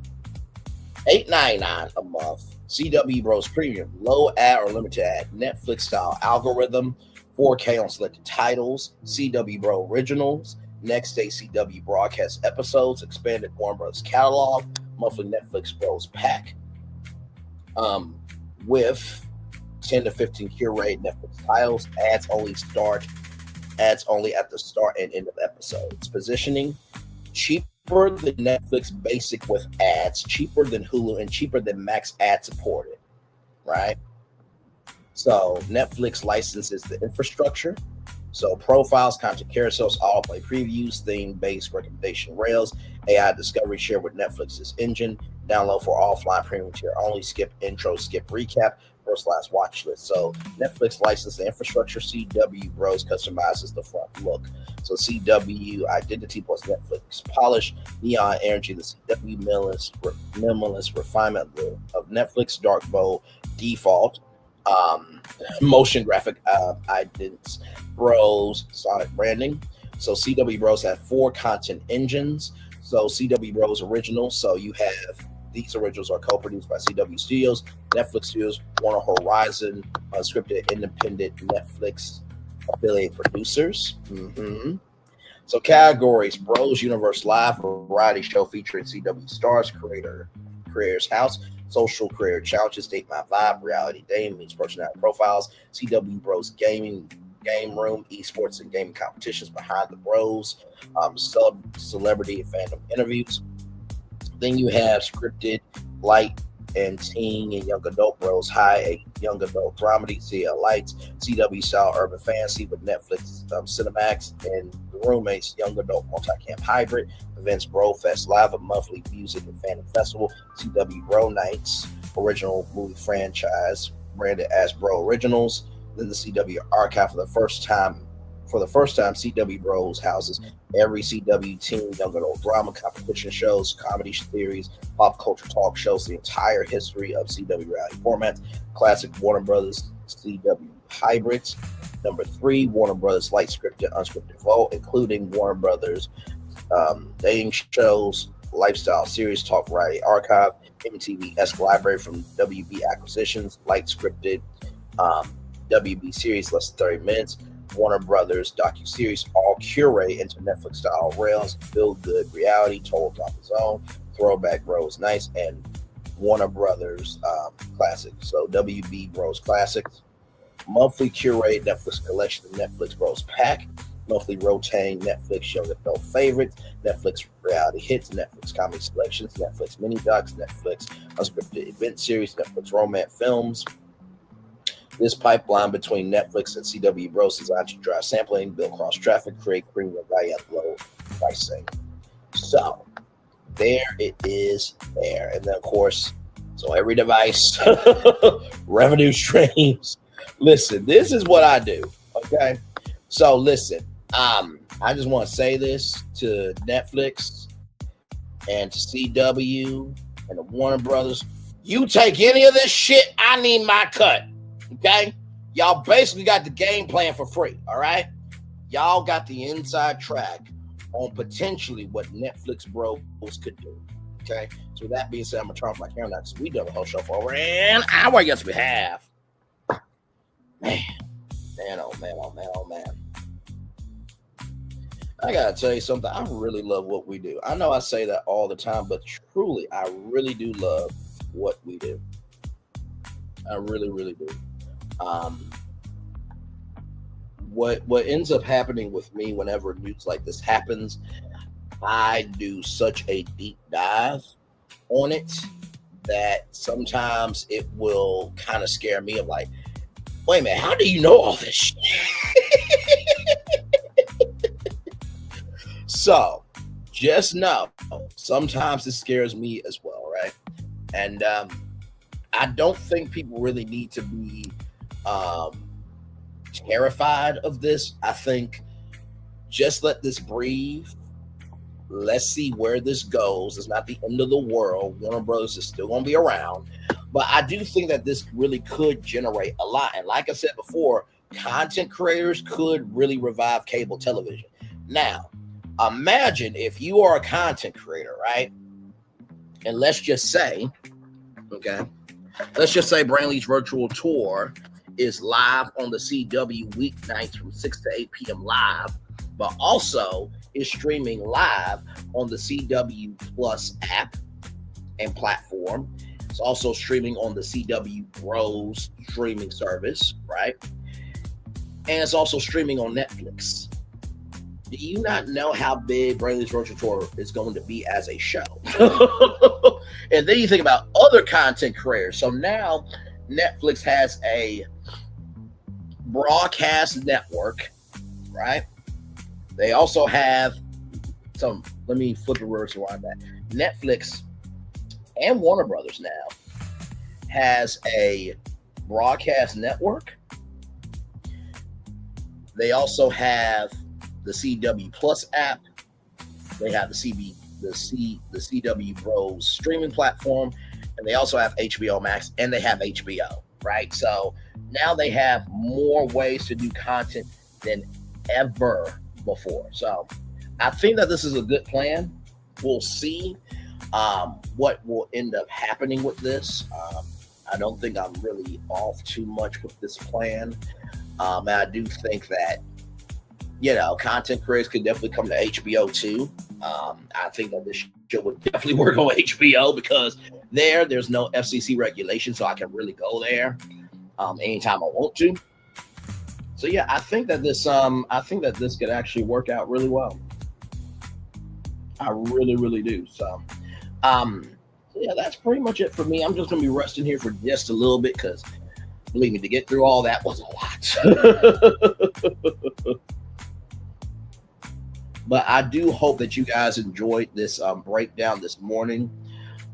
$8.99 a month, CW Bros Premium, low ad or limited ad, Netflix style algorithm, 4K on selected titles, CW Bro originals, next day CW broadcast episodes, expanded Warner Bros. Catalog, monthly Netflix Bros pack, with 10 to 15 curated Netflix titles, ads only at the start and end of episodes. Positioning, cheaper than Netflix Basic with ads, cheaper than Hulu, and cheaper than Max ad supported, right? So Netflix licenses the infrastructure. So profiles, content carousels, autoplay previews, theme-based recommendation rails, AI discovery share with Netflix's engine, download for offline premium tier only, skip intro, skip recap, first last watch list. So Netflix licenses the infrastructure. CW Bros customizes the front look. So CW identity plus Netflix polish, neon energy, the CW minimalist refinement of Netflix, dark bold default, motion graphic idents, Bros sonic branding. So CW Bros have 4 content engines. So CW Bros originals. So you have these originals are co-produced by CW Studios, Netflix Studios, Warner Horizon, unscripted independent Netflix affiliate producers. So categories: Bros Universe Live, variety show featuring CW stars, creators house, social creator challenges, date my vibe, reality dating, meets personality profiles, CW Bros Gaming, game room, esports and gaming competitions, behind the Bros, celebrity and fandom interviews. Then you have scripted, light and teen and young adult bros high, a young adult dramedy, CL Lights, CW style urban fantasy with Netflix, Cinemax, and The Roommates, young adult multi-camp hybrid, events Bro Fest Live, a monthly music and fandom festival, CW Bro Nights, original movie franchise branded as Bro Originals. Then the CW Archive for the first time, CW Bros houses every CW teen young adult drama, competition shows, comedy theories, pop culture talk shows, the entire history of CW reality formats, classic Warner Brothers CW hybrids. Number 3, Warner Brothers light scripted, unscripted vote, including Warner Brothers dating shows, lifestyle series, talk variety archive, MTV-esque library from WB acquisitions, light scripted WB series, less than 30 minutes, Warner Brothers docu-series, all curate into Netflix style rails, feel good reality, told on his own, throwback Bros Nice, and Warner Brothers classics. So WB Bros Classics, monthly curate Netflix collection of Netflix Bros Pack, monthly rotating Netflix young adult favorites, Netflix reality hits, Netflix comedy selections, Netflix mini docs, Netflix unscripted event series, Netflix romance films. This pipeline between Netflix and CW Bros designed to drive sampling, build cross traffic, create premium value at low pricing. So there it is there. And then of course, so every device, revenue streams. Listen, this is what I do. Okay. So listen, I just want to say this to Netflix and to CW and the Warner Brothers. You take any of this shit, I need my cut. Okay, y'all basically got the game plan for free. All right, y'all got the inside track on potentially what Netflix Bros could do. Okay, so with that being said, I'm gonna turn off my camera now because we done the whole show for over an hour. Yes, we have. Man, oh man. I gotta tell you something. I really love what we do. I know I say that all the time, but truly, I really do love what we do. I really, really do. What ends up happening with me whenever news like this happens, I do such a deep dive on it that sometimes it will kind of scare me. I'm like, wait a minute, how do you know all this shit? So just know, sometimes it scares me as well, right? And I don't think people really need to be terrified of this. I think just let this breathe. Let's see where this goes. It's not the end of the world. Warner Brothers is still going to be around. But I do think that this really could generate a lot. And like I said before, content creators could really revive cable television. Now, imagine if you are a content creator, right? And let's just say Brainley's virtual tour is live on the CW weeknights from 6 to 8 p.m. live, but also is streaming live on the CW Plus app and platform. It's also streaming on the CW Bros streaming service, right? And it's also streaming on Netflix. Do you not know how big Brainley's virtual tour is going to be as a show? And then you think about other content creators. So now Netflix has a broadcast network, right? They also have some, let me flip the words around that. Netflix and Warner Brothers now has a broadcast network. They also have the CW Plus app. They have the CW Bros streaming platform, and they also have HBO Max, and they have HBO, right? So now they have more ways to do content than ever before. So I think that this is a good plan. We'll see what will end up happening with this. I don't think I'm really off too much with this plan. And I do think that, content creators could definitely come to HBO too. I think that this show would definitely work on HBO because there's no FCC regulation, so I can really go there anytime I want to. So yeah, I think that this could actually work out really well. I really, really do. So yeah, that's pretty much it for me. I'm just going to be resting here for just a little bit because, believe me, to get through all that was a lot. But I do hope that you guys enjoyed this breakdown this morning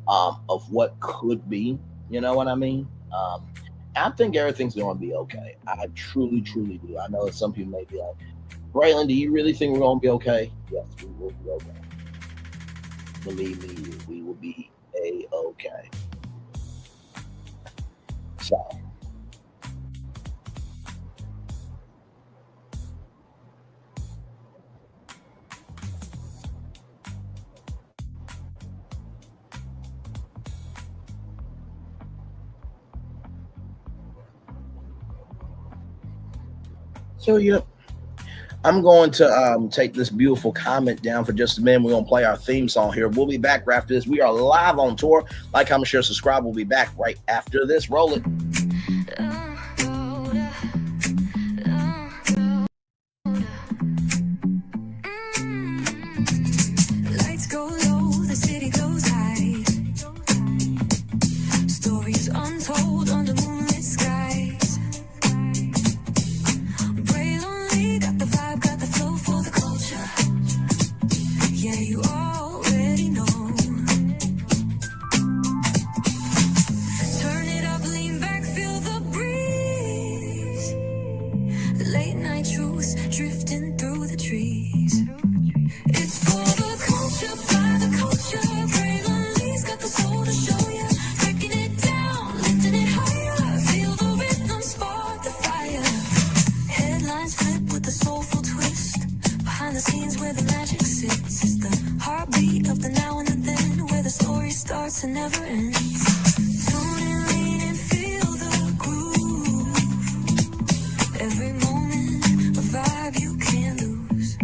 of what could be. You know what I mean? I think everything's going to be okay. I truly, truly do. I know that some people may be like, Braylon, do you really think we're going to be okay? Yes, we will be okay. Believe me, we will be A-okay. So yeah, I'm going to take this beautiful comment down for just a minute. We're going to play our theme song here. We'll be back right after this. We are live on tour. Like, comment, share, subscribe. We'll be back right after this. Roll it. Lights go low, the city goes high. Stories untold under moonlit skies. Braylon got the vibe, got the flow for the culture. Yeah, you already know. Turn it up, lean back, feel the breeze. Late night truths drifting through the trees. It's for the culture, by the culture. Braylon Lee's got the soul to show ya. Breaking it down, lifting it higher. Feel the rhythm, spark the fire. Headlines flip with a soulful twist. Behind the scenes where the magic sits. It's the heartbeat of the now and the then, where the story starts and never ends. Tune in, lean and feel the groove. Every moment, a vibe you can't lose.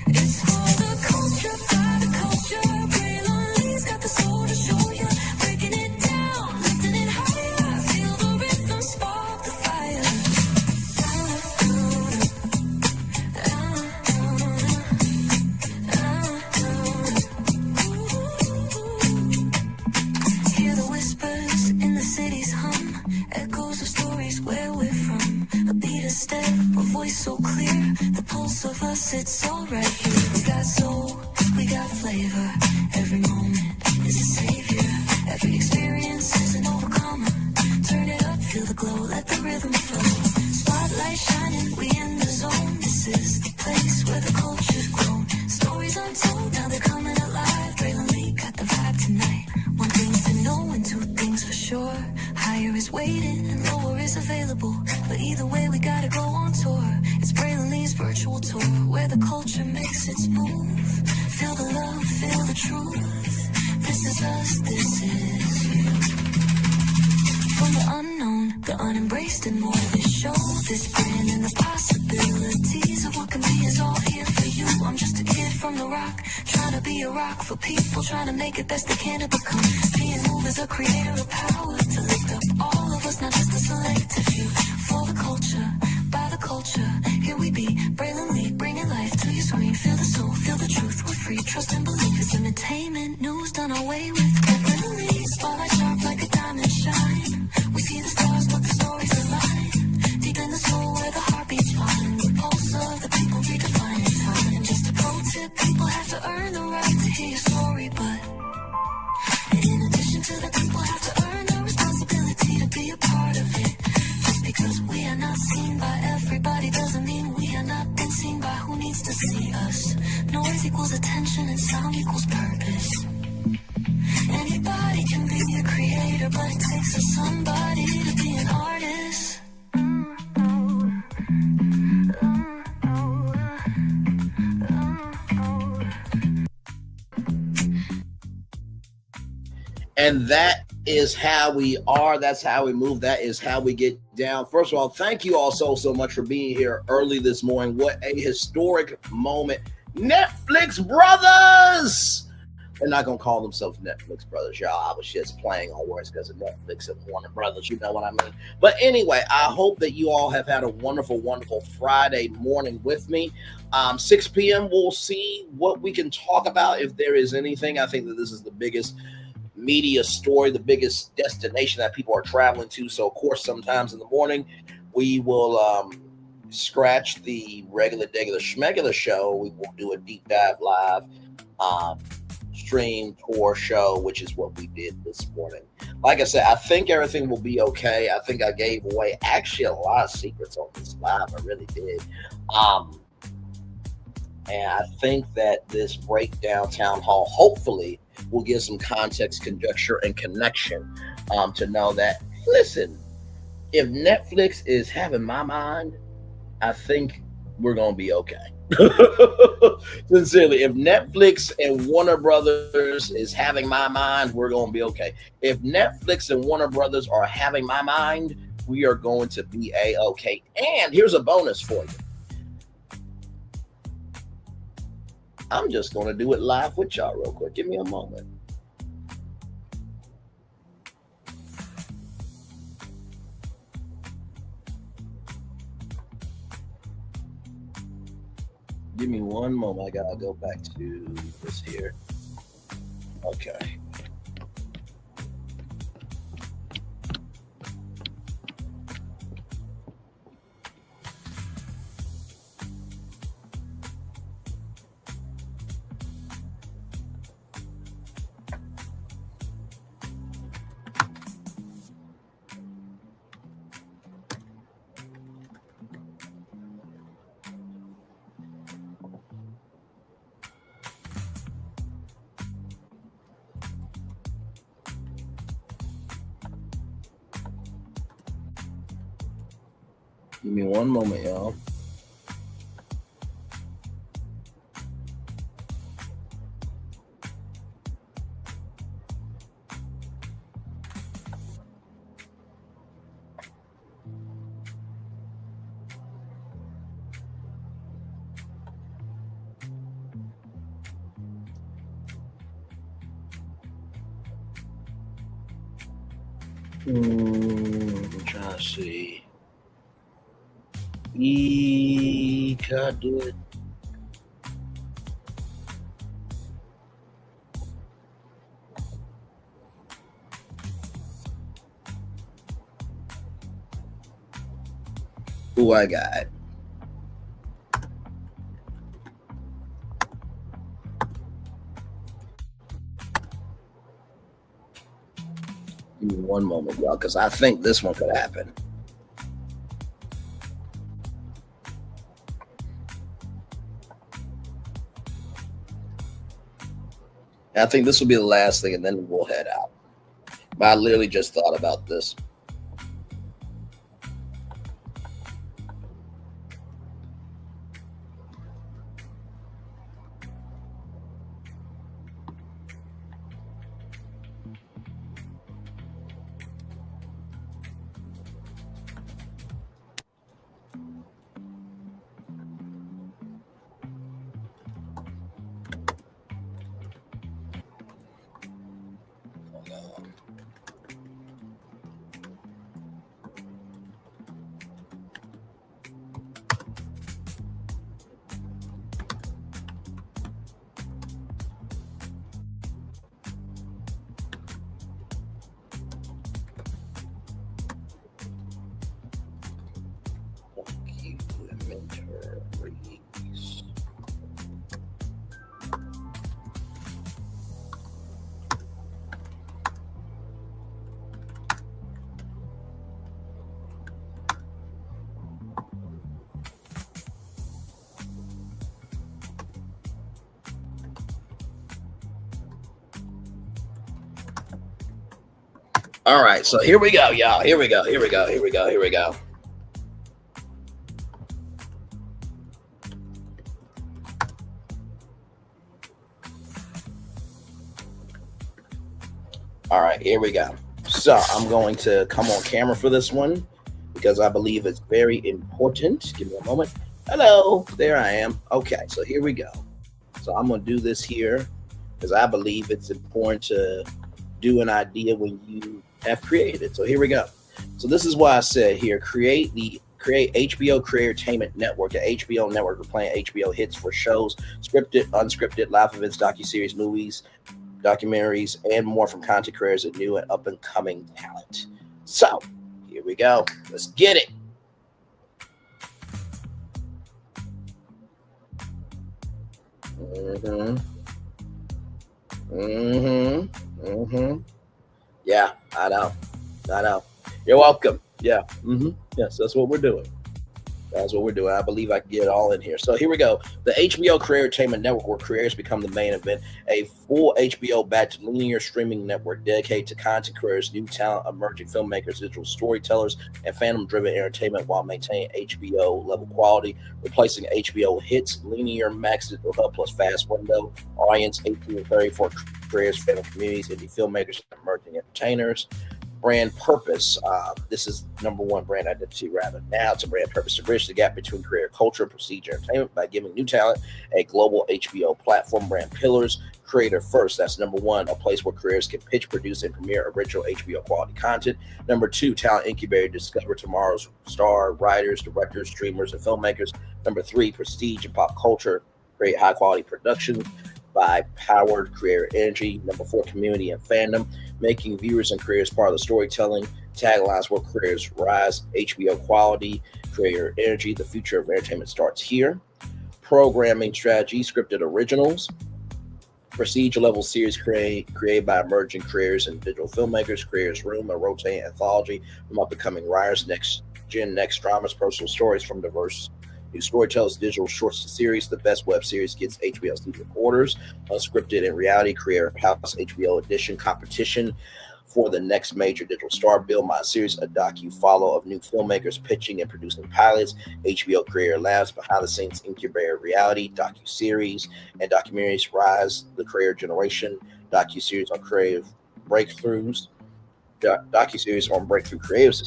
It's for the culture, by the culture. Braylon Lee's got the soul to show ya. Breaking it down, lifting it higher. Feel the rhythm, spark the fire. Hear the whispers in the city's hum. Echoes of stories where we're from. A beat, a step, a voice so clear. The pulse of us, it's all right here. We got soul, we got flavor. Every moment is a savior. Every experience is an overcomer. Turn it up, feel the glow, let the rhythm flow. Spotlight shining, we in the zone. This is the place where the culture's grown. Stories untold, now they're coming alive. Braylon Lee got the vibe tonight. One thing's to know and two things for sure. Higher is waiting and lower is available. But either way, we gotta go on tour. It's Braylon Lee's virtual tour, where the culture makes its move. Feel the love, feel the truth. This is us, this is you. From the unknown, the unembraced and more. This show, this brand and the possibilities of what can be is all here for you. I'm just a kid from the rock, trying to be a rock for people, trying to make it best they can to become. Being moved is a creator of power to lift up all of us, not just a selective few. For the culture, by the culture, here we be. Braylon Lee, bringing life to your screen. Feel the soul, feel the truth, we're free. Trust and believe it's entertainment, news done away with. Braylon Lee, spotlight sharp like a diamond shine. We see the stars, but the stories align. Deep in the soul where the heartbeats find. The pulse of the people redefining time. Just a pro tip, people have to earn the right to hear your story, but in addition to that, people have to earn the responsibility to be a part of it. Just because we are not seen by everybody doesn't mean we are not been seen by who needs to see us. Noise equals attention and sound equals purpose. Anybody can be a creator, but it takes a somebody to be an artist. And that is how we are. That's how we move. That is how we get down. First of all, thank you all so much for being here early this morning. What a historic moment. Netflix brothers. They're not going to call themselves Netflix brothers, y'all. I was just playing on words because of Netflix and Warner Brothers. You know what I mean? But anyway, I hope that you all have had a wonderful, wonderful Friday morning with me. 6 p.m., we'll see what we can talk about if there is anything. I think that this is the biggest media story, the biggest destination that people are traveling to. So, of course, sometimes in the morning, we will scratch the regular schmegular show. We will do a deep dive live stream tour show, which is what we did this morning. Like I said, I think everything will be okay. I think I gave away actually a lot of secrets on this live. I really did. And I think that this breakdown town hall hopefully will give some context, conjecture, and connection to know that, listen, if Netflix is having my mind, I think we're going to be okay. Sincerely, if Netflix and Warner Brothers is having my mind, we're going to be okay. If Netflix and Warner Brothers are having my mind, we are going to be A-okay. And here's a bonus for you. I'm just going to do it live with y'all real quick. Give me a moment. Give me one moment. I got to go back to this here. Okay. Give me one moment, y'all. I'm trying to see. Can I do it? Who I got? Give me one moment, y'all, because I think this one could happen. I think this will be the last thing, and then we'll head out. But I literally just thought about this. All right, so here we go, y'all. Here we go. All right, here we go. So I'm going to come on camera for this one because I believe it's very important. Give me a moment. Hello, there I am. Okay, so here we go. So I'm going to do this here because I believe it's important to do an idea when you have created it. So here we go. So this is why I said here, create HBO Creatortainment Network, the HBO network. We're playing HBO hits for shows, scripted, unscripted, live events, docuseries, movies, documentaries, and more from content creators and new and up-and-coming talent. So, here we go. Let's get it. Yeah, I know. You're welcome. Yeah. Yes, that's what we're doing. That's what we're doing. I believe I can get it all in here. So here we go. The HBO Career Entertainment Network, where careers become the main event, a full HBO-backed linear streaming network dedicated to content creators, new talent, emerging filmmakers, digital storytellers, and fandom-driven entertainment while maintaining HBO-level quality, replacing HBO hits, linear Max Digital Hub plus fast window, audience 18 to 34 creators, fandom communities, indie filmmakers, and emerging entertainers. Brand purpose. This is number one brand identity, rather. Now it's a brand purpose to bridge the gap between career culture and prestige entertainment by giving new talent a global HBO platform. Brand pillars. Creator first. That's number one, a place where creators can pitch, produce, and premiere original HBO quality content. Number two, talent incubator. Discover tomorrow's star writers, directors, streamers, and filmmakers. Number three, prestige and pop culture. Create high quality productions by powered creator energy. Number four, community and fandom, making viewers and creators part of the storytelling. Taglines where creators rise, HBO quality, creator energy, the future of entertainment starts here. Programming strategy, scripted originals, prestige level series created by emerging creators and digital filmmakers. Creators Room, a rotating anthology from up-and-coming writers, next dramas, personal stories from diverse new storytellers, digital short series. The best web series gets HBO season orders. Unscripted and reality creator house HBO edition competition for the next major digital star. Build My Series, a docu-follow of new filmmakers pitching and producing pilots. HBO Creator Labs, behind the scenes incubator reality, docu-series, and documentaries. Rise the Creator Generation, docu-series on creative breakthroughs. Docu-series on breakthrough creatives,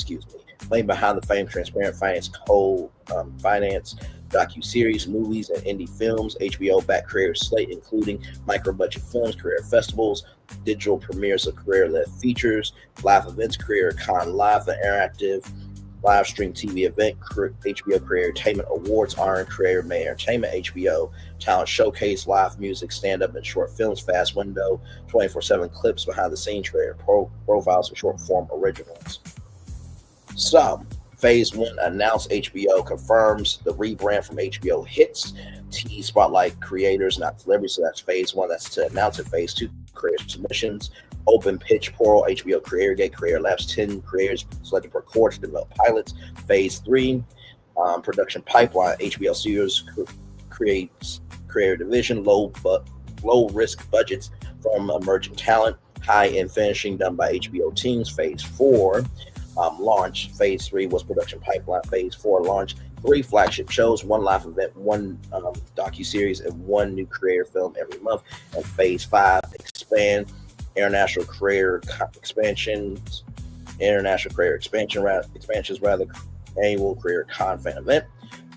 Playing behind the fame, transparent finance, finance, docu-series, movies, and indie films. HBO-backed creator slate, including micro-budget films, career festivals, digital premieres of career-led features, live events, Career Con Live, the interactive live stream TV event, HBO Career Entertainment Awards, Iron Creator Made Entertainment, HBO Talent Showcase, live music, stand-up, and short films, fast window, 24/7 clips, behind-the-scenes creator profiles, and short-form originals. So, Phase 1 announced. HBO confirms the rebrand from HBO Hits. T spotlight creators, not celebrities. So that's Phase 1. That's to announce it. Phase 2, creator submissions. Open pitch portal. HBO Creator Gate. Creator Labs. 10 creators selected per quarter to develop pilots. Phase 3, production pipeline. HBO Studios creates creator division. Low risk budgets from emerging talent. High end finishing done by HBO teams. Phase 4. Launch. Phase 3 was production pipeline. Phase 4 launch. 3 flagship shows, 1 live event, 1 docu-series, and 1 new creator film every month. And Phase 5 expand. International creator expansions. Annual creator con fan event.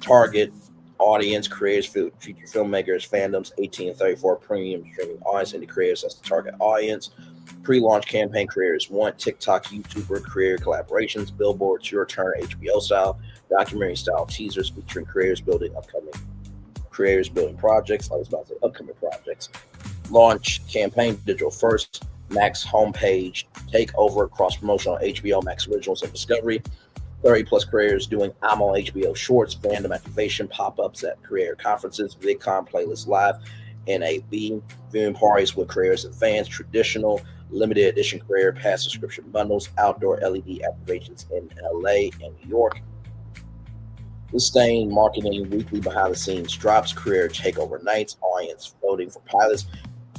Target audience creators, future filmmakers, fandoms, 18 and 34 premium streaming audience, indie creators. That's the target audience. Pre-launch campaign creators want TikTok, YouTuber creator collaborations, billboards, your turn, HBO style, documentary style teasers featuring creators building projects. I was about to say upcoming projects. Launch campaign digital first, Max homepage, takeover, cross promotion on HBO Max originals and Discovery. 30 plus creators doing I'm on HBO shorts, fandom activation, pop-ups at creator conferences, VidCon playlist live, NAB, viewing parties with creators and fans, traditional limited edition creator pass subscription bundles, outdoor LED activations in LA and New York. Sustained marketing, weekly behind the scenes drops, creator takeover nights, audience voting for pilots,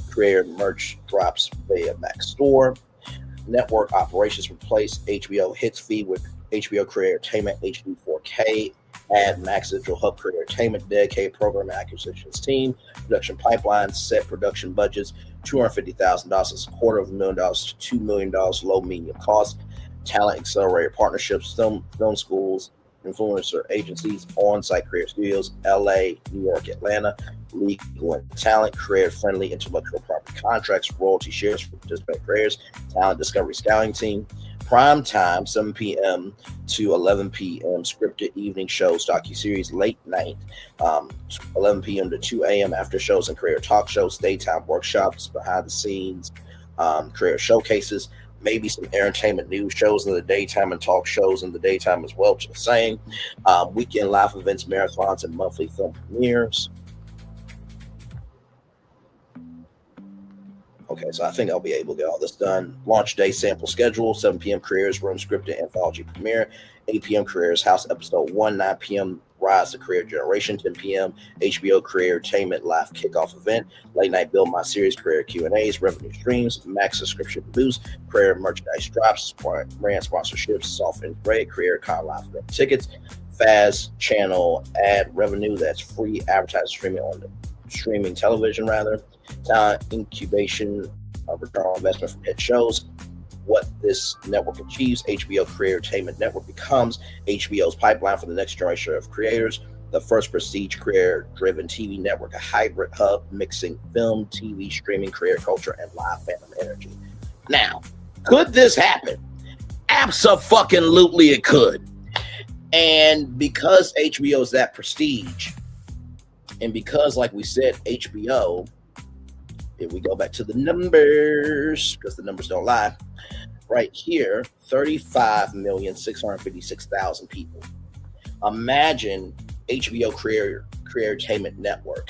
creator merch drops via Max Store. Network operations replace HBO Hits feed with HBO Creator Entertainment HD 4K. Add Max Digital Hub Creator Entertainment, dedicated program acquisitions team. Production pipeline, set production budgets, $250,000 to $250,000 to $2 million, low medium cost. Talent accelerator partnerships, film schools, influencer agencies, on-site creator studios, LA, New York, Atlanta. Legal and talent, creator-friendly intellectual property contracts, royalty shares for participant creators, talent discovery scouting team, Prime time, 7 p.m. to 11 p.m. Scripted evening shows, docuseries, late night, 11 p.m. to 2 a.m. after shows and career talk shows, daytime workshops, behind the scenes, career showcases, maybe some entertainment news shows in the daytime and talk shows in the daytime as well, just saying. Weekend live events, marathons, and monthly film premieres. Okay, so I think I'll be able to get all this done. Launch day sample schedule, 7 p.m. Careers Room Scripted Anthology Premiere, 8 p.m. Careers House Episode 1, 9 p.m. Rise to Career Generation, 10 p.m. HBO Career Entertainment Live Kickoff Event, Late Night Build My Series Career Q&As, Revenue Streams, Max Subscription Boost, Career Merchandise Drops, Brand Sponsorships, Soft and Great, Career Con Live Event Tickets, Fast Channel Ad Revenue, that's free advertising streaming on the streaming television rather, talent incubation, return on investment from hit shows, what this network achieves, HBO Career Entertainment Network becomes HBO's pipeline for the next generation of creators, the first prestige career-driven TV network, a hybrid hub mixing film, TV, streaming, career culture, and live fandom energy. Now, could this happen? Abso-fucking-lutely it could. And because HBO is that prestige, and because, like we said, HBO, if we go back to the numbers, because the numbers don't lie, right here, 35,656,000 people. Imagine HBO Career Entertainment Network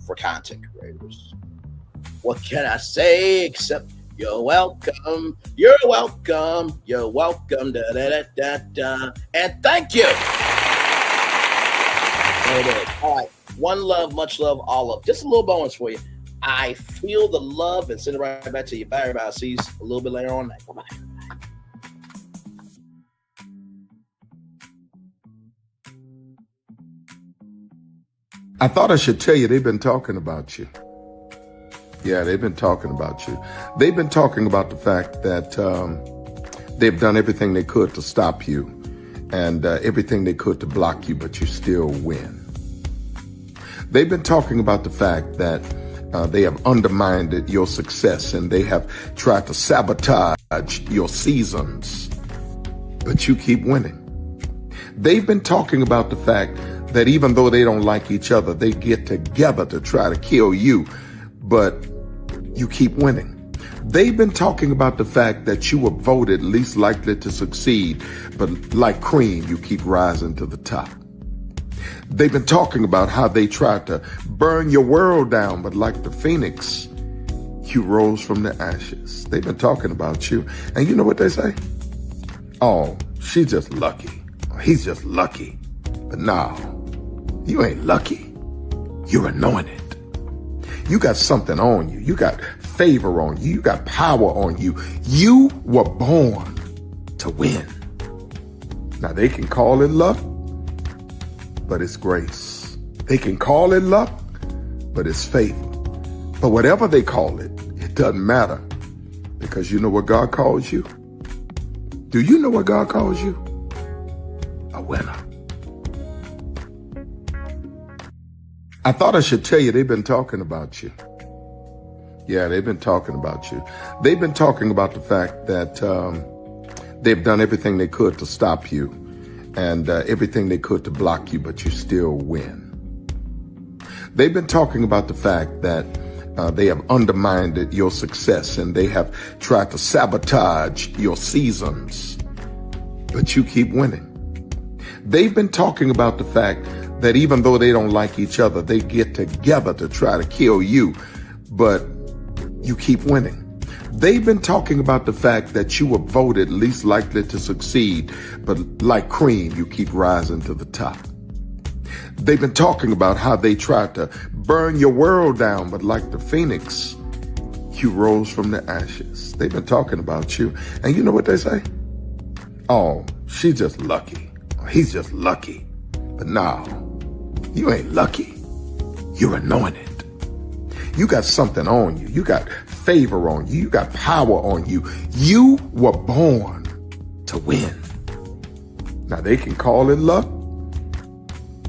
for content creators. What can I say except you're welcome, you're welcome, you're welcome, da da da da da, and thank you. There it is. All right. One love, much love, all love. Just a little bonus for you. I feel the love and send it right back to you. Bye, everybody. I'll see you a little bit later on tonight. Bye-bye. I thought I should tell you they've been talking about you. Yeah, they've been talking about you. They've been talking about the fact that they've done everything they could to stop you and everything they could to block you, but you still win. They've been talking about the fact that they have undermined your success and they have tried to sabotage your seasons, but you keep winning. They've been talking about the fact that even though they don't like each other, they get together to try to kill you, but you keep winning. They've been talking about the fact that you were voted least likely to succeed, but like cream, you keep rising to the top. They've been talking about how they tried to burn your world down, but like the phoenix, you rose from the ashes. They've been talking about you. And you know what they say? Oh, she's just lucky. He's just lucky. But no, you ain't lucky. You're anointed. You got something on you. You got favor on you. You got power on you. You were born to win. Now they can call it luck, but it's grace. They can call it luck, but it's faith. But whatever they call it, it doesn't matter, because you know what God calls you? Do you know what God calls you? A winner. I thought I should tell you they've been talking about you. Yeah, they've been talking about you. They've been talking about the fact that they've done everything they could to stop you and everything they could to block you, but you still win. They've been talking about the fact that they have undermined your success and they have tried to sabotage your seasons, but you keep winning. They've been talking about the fact that even though they don't like each other, they get together to try to kill you, but you keep winning. They've been talking about the fact that you were voted least likely to succeed, but like cream, you keep rising to the top. They've been talking about how they tried to burn your world down, but like the phoenix, you rose from the ashes. They've been talking about you. And you know what they say? Oh, she's just lucky. He's just lucky. But no, you ain't lucky. You're anointed. You got something on you. You got favor on you. You got power on you. You were born to win. Now they can call it luck,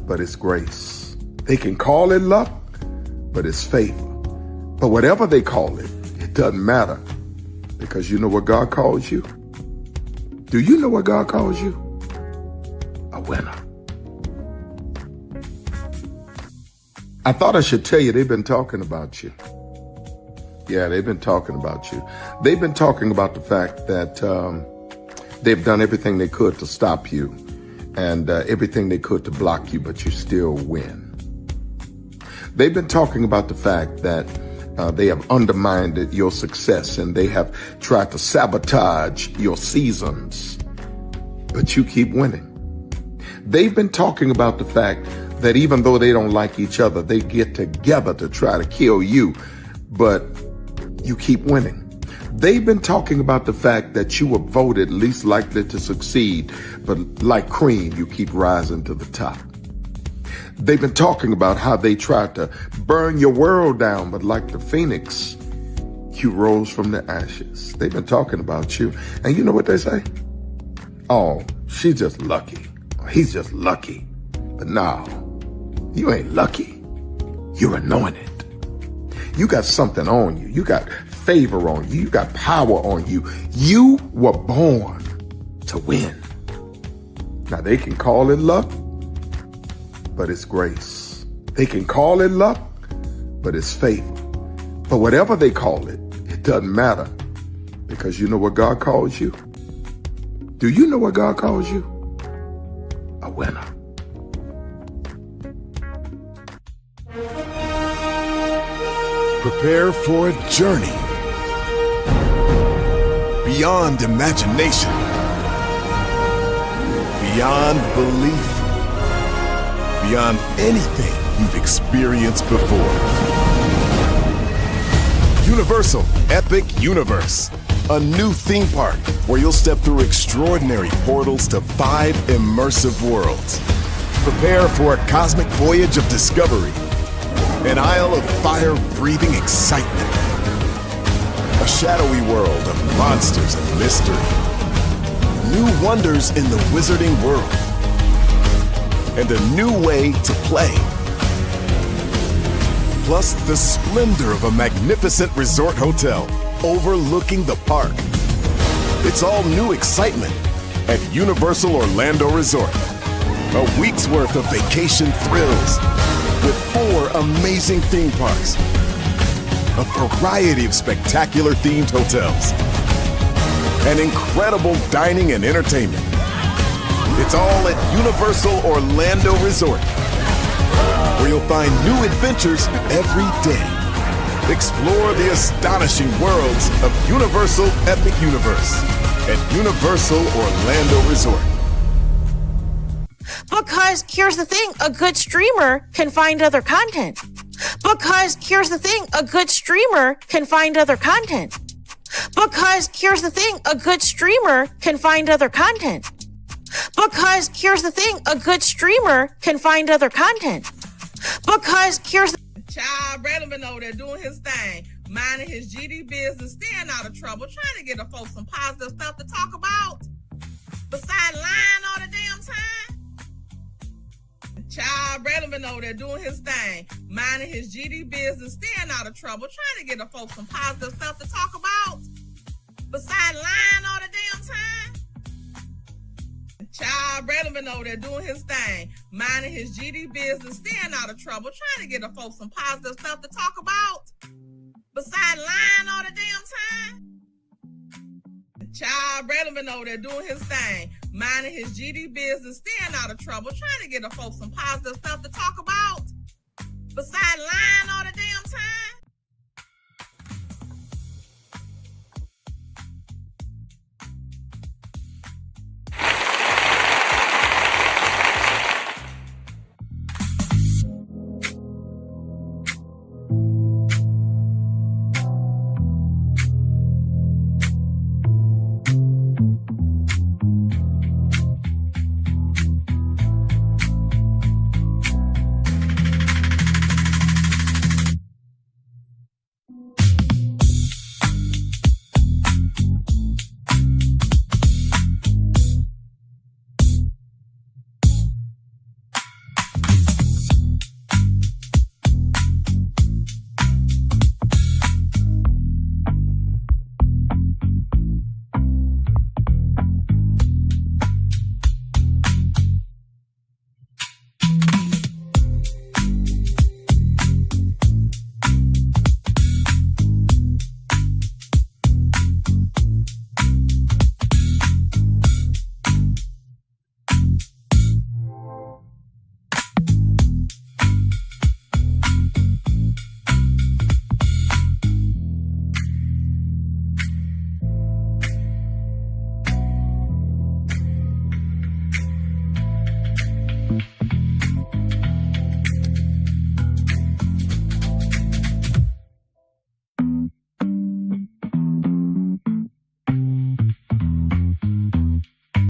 but it's grace. They can call it luck, but it's favor. But whatever they call it, it doesn't matter, because you know what God calls you? Do you know what God calls you? A winner. I thought I should tell you they've been talking about you. Yeah, they've been talking about you. They've been talking about the fact that they've done everything they could to stop you and everything they could to block you, but you still win. They've been talking about the fact that they have undermined your success and they have tried to sabotage your seasons, but you keep winning. They've been talking about the fact that even though they don't like each other, they get together to try to kill you, but you keep winning. They've been talking about the fact that you were voted least likely to succeed, but like cream, you keep rising to the top. They've been talking about how they tried to burn your world down, but like the phoenix, you rose from the ashes. They've been talking about you. And you know what they say? Oh, she's just lucky. He's just lucky. But no, you ain't lucky. You're anointed. You got something on you. You got favor on you. You got power on you. You were born to win. Now they can call it luck, but it's grace. They can call it luck, but it's favor. But whatever they call it, it doesn't matter, because you know what God calls you? Do you know what God calls you? A winner. Prepare for a journey beyond imagination, beyond belief, beyond anything you've experienced before. Universal Epic Universe, a new theme park where you'll step through extraordinary portals to 5 immersive worlds. Prepare for a cosmic voyage of discovery, an isle of fire-breathing excitement, a shadowy world of monsters and mystery, new wonders in the wizarding world, and a new way to play. Plus the splendor of a magnificent resort hotel overlooking the park. It's all new excitement at Universal Orlando Resort. A week's worth of vacation thrills with 4 amazing theme parks, a variety of spectacular themed hotels, and incredible dining and entertainment. It's all at Universal Orlando Resort, where you'll find new adventures every day. Explore the astonishing worlds of Universal Epic Universe at Universal Orlando Resort. Because here's the thing, a good streamer can find other content. Because here's the thing, a good streamer can find other content. Because here's the thing, a good streamer can find other content. Because here's the thing, a good streamer can find other content. Because here's the Townhall-Braylon been over there doing his thing, minding his GD business, staying out of trouble, trying to get the folks some positive stuff to talk about. Besides lying all the damn time. Townhall-Braylon been over there doing his thing, minding his GD business, staying out of trouble, trying to get the folks some positive stuff to talk about. Besides lying all the damn time. Townhall-Braylon been over there doing his thing, minding his GD business, staying out of trouble, trying to get the folks some positive stuff to talk about. Besides lying all the damn time. Townhall-Braylon been over there doing his thing, minding his GD business, staying out of trouble, trying to get the folks some positive stuff to talk about. Besides lying all the damn time.